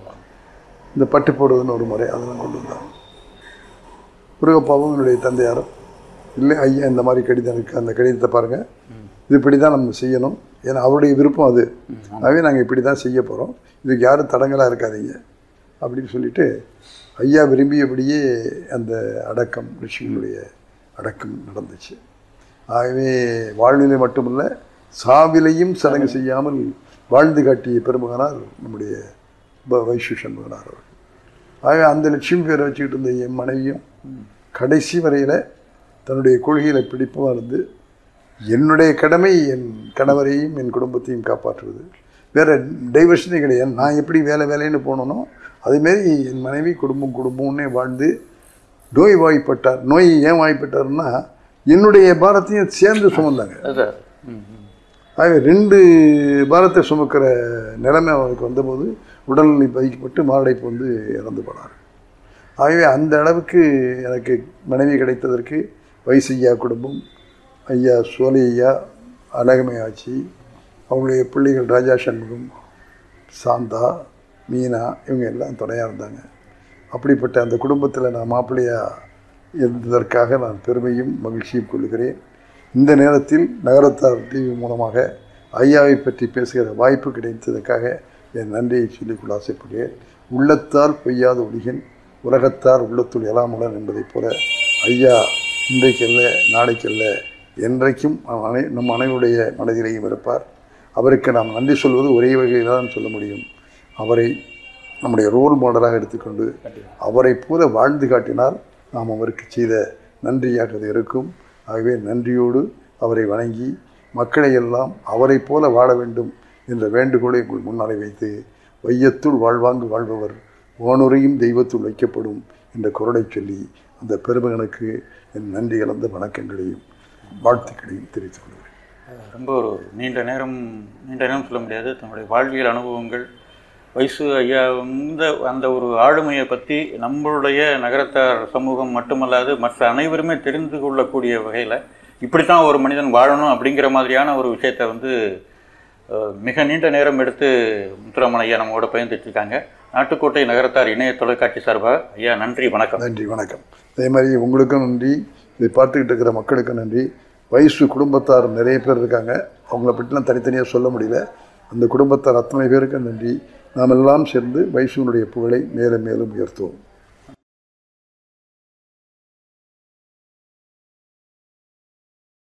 இந்த பட்டு போடுவதுன்னு ஒரு முறை அதெல்லாம் கொண்டு வந்தாங்க. முருகப்பாவும் என்னுடைய தந்தையாரும், இல்லை ஐயா இந்த மாதிரி கடிதம் இருக்குது, அந்த கடிதத்தை பாருங்கள், இது இப்படி தான் நம்ம செய்யணும், ஏன்னா அவருடைய விருப்பம் அது, ஆகவே நாங்கள் இப்படி தான் செய்ய போகிறோம், இதுக்கு யாரும் தடங்களாக இருக்காதீங்க அப்படின்னு சொல்லிட்டு ஐயா விரும்பியபடியே அந்த அடக்கம், ரிஷிகளுடைய அடக்கம் நடந்துச்சு. ஆகவே வாழ்நிலை மட்டுமல்ல, சாவிலையும் சடங்கு செய்யாமல் வாழ்ந்து காட்டிய பெருமகனார் நம்முடைய வைசு சண்முகனார் அவர்கள். ஆகவே அந்த லட்சுமி பேரை வச்சுக்கிட்டு இருந்த என் மனைவியும் கடைசி வரையில் தன்னுடைய கொள்கையில் பிடிப்பமாக இருந்து, என்னுடைய கடமை என் கணவரையும் என் குடும்பத்தையும் காப்பாற்றுவது, வேறு டைவர்ஷனே கிடையாது. நான் எப்படி வேலைன்னு போனோனோ அதேமாரி என் மனைவி குடும்பம்னே வாழ்ந்து நோய் வாய்ப்பட்டார். நோய் ஏன் வாய்ப்பட்டார்னா என்னுடைய பாரத்தையும் சேர்ந்து சுமந்தாங்க. ஆகவே 2 பாரத்தை சுமக்கிற நிலைமை அவருக்கு வந்தபோது உடல்நிலை பாதிக்கப்பட்டு மாரடைப்பு வந்து இறந்து போனார். ஆகவே அந்த அளவுக்கு எனக்கு மனைவி கிடைத்ததற்கு வைசையா குடும்பம், ஐயா சோலை ஐயா, அழகமை ஆச்சி, அவங்களுடைய பிள்ளைகள் ராஜா சண்முகம், சாந்தா, மீனா, இவங்க எல்லாம் துணையாக இருந்தாங்க. அப்படிப்பட்ட அந்த குடும்பத்தில் நான் மாப்பிள்ளையாக இருந்ததற்காக நான் பெருமையும் மகிழ்ச்சியும் கொள்கிறேன். இந்த நேரத்தில் நகரத்தார் டிவி மூலமாக ஐயாவை பற்றி பேசுகிற வாய்ப்பு கிடைத்ததற்காக என் நன்றியை சொல்லிக்கொள்ள ஆசைப்படுகிறேன். உள்ளத்தால் பொய்யாத ஒளிகள் உலகத்தார் உள்ளத்துள் எலாமுடன் என்பதைப் போல ஐயா இன்றைக்கல்ல நாளைக்கல்ல என்றைக்கும் நம் அனைவருடைய மனதிலேயும் இருப்பார். அவருக்கு நாம் நன்றி சொல்வது ஒரே வகையில் தான் சொல்ல முடியும். அவரை நம்முடைய ரோல் மாடலாக எடுத்துக்கொண்டு அவரை போல வாழ்ந்து காட்டினால் நாம் அவருக்கு செய்த நன்றியாக அது இருக்கும். ஆகவே நன்றியோடு அவரை வணங்கி மக்களை எல்லாம் அவரை போல வாழ வேண்டும் என்ற வேண்டுகோளை உங்கள் முன்னாலே வைத்து, வையத்துள் வாழ்வாங்கு வாழ்பவர் வானுரையும் தெய்வத்துள் வைக்கப்படும் என்ற குரலை சொல்லி அந்த பெருமகனுக்கு என் நன்றி கலந்த வணக்கங்களையும் வாழ்த்துக்களையும் தெரிவித்துக் கொள்கிறேன். ரொம்ப ஒரு நீண்ட நேரம் சொல்ல முடியாது. தன்னுடைய வாழ்வியல் அனுபவங்கள், வைசு ஐயா அந்த ஒரு ஆளுமையை பற்றி நம்மளுடைய நகரத்தார் சமூகம் மட்டுமல்லாது மற்ற அனைவருமே தெரிந்து கொள்ளக்கூடிய வகையில் இப்படித்தான் ஒரு மனிதன் வாழணும் அப்படிங்கிற மாதிரியான ஒரு விஷயத்தை வந்து மிக நீண்ட நேரம் எடுத்து முத்துராமன் ஐயா நம்மோட பயந்துட்டுருக்காங்க. நாட்டுக்கோட்டை நகரத்தார் இணைய தொலைக்காட்சி சார்பாக ஐயா நன்றி, வணக்கம். நன்றி, வணக்கம். அதே மாதிரி உங்களுக்கும் நன்றி, இதை பார்த்துக்கிட்டு இருக்கிற மக்களுக்கும் நன்றி. வைசு குடும்பத்தார் நிறைய பேர் இருக்காங்க, அவங்கள பற்றிலாம் தனித்தனியாக சொல்ல முடியல. அந்த குடும்பத்தார் அத்தனை பேருக்கும் நன்றி. நாம் எல்லாம் சேர்ந்து வைசுவனுடைய புகழை மேலும் மேலும் உயர்த்துவோம்.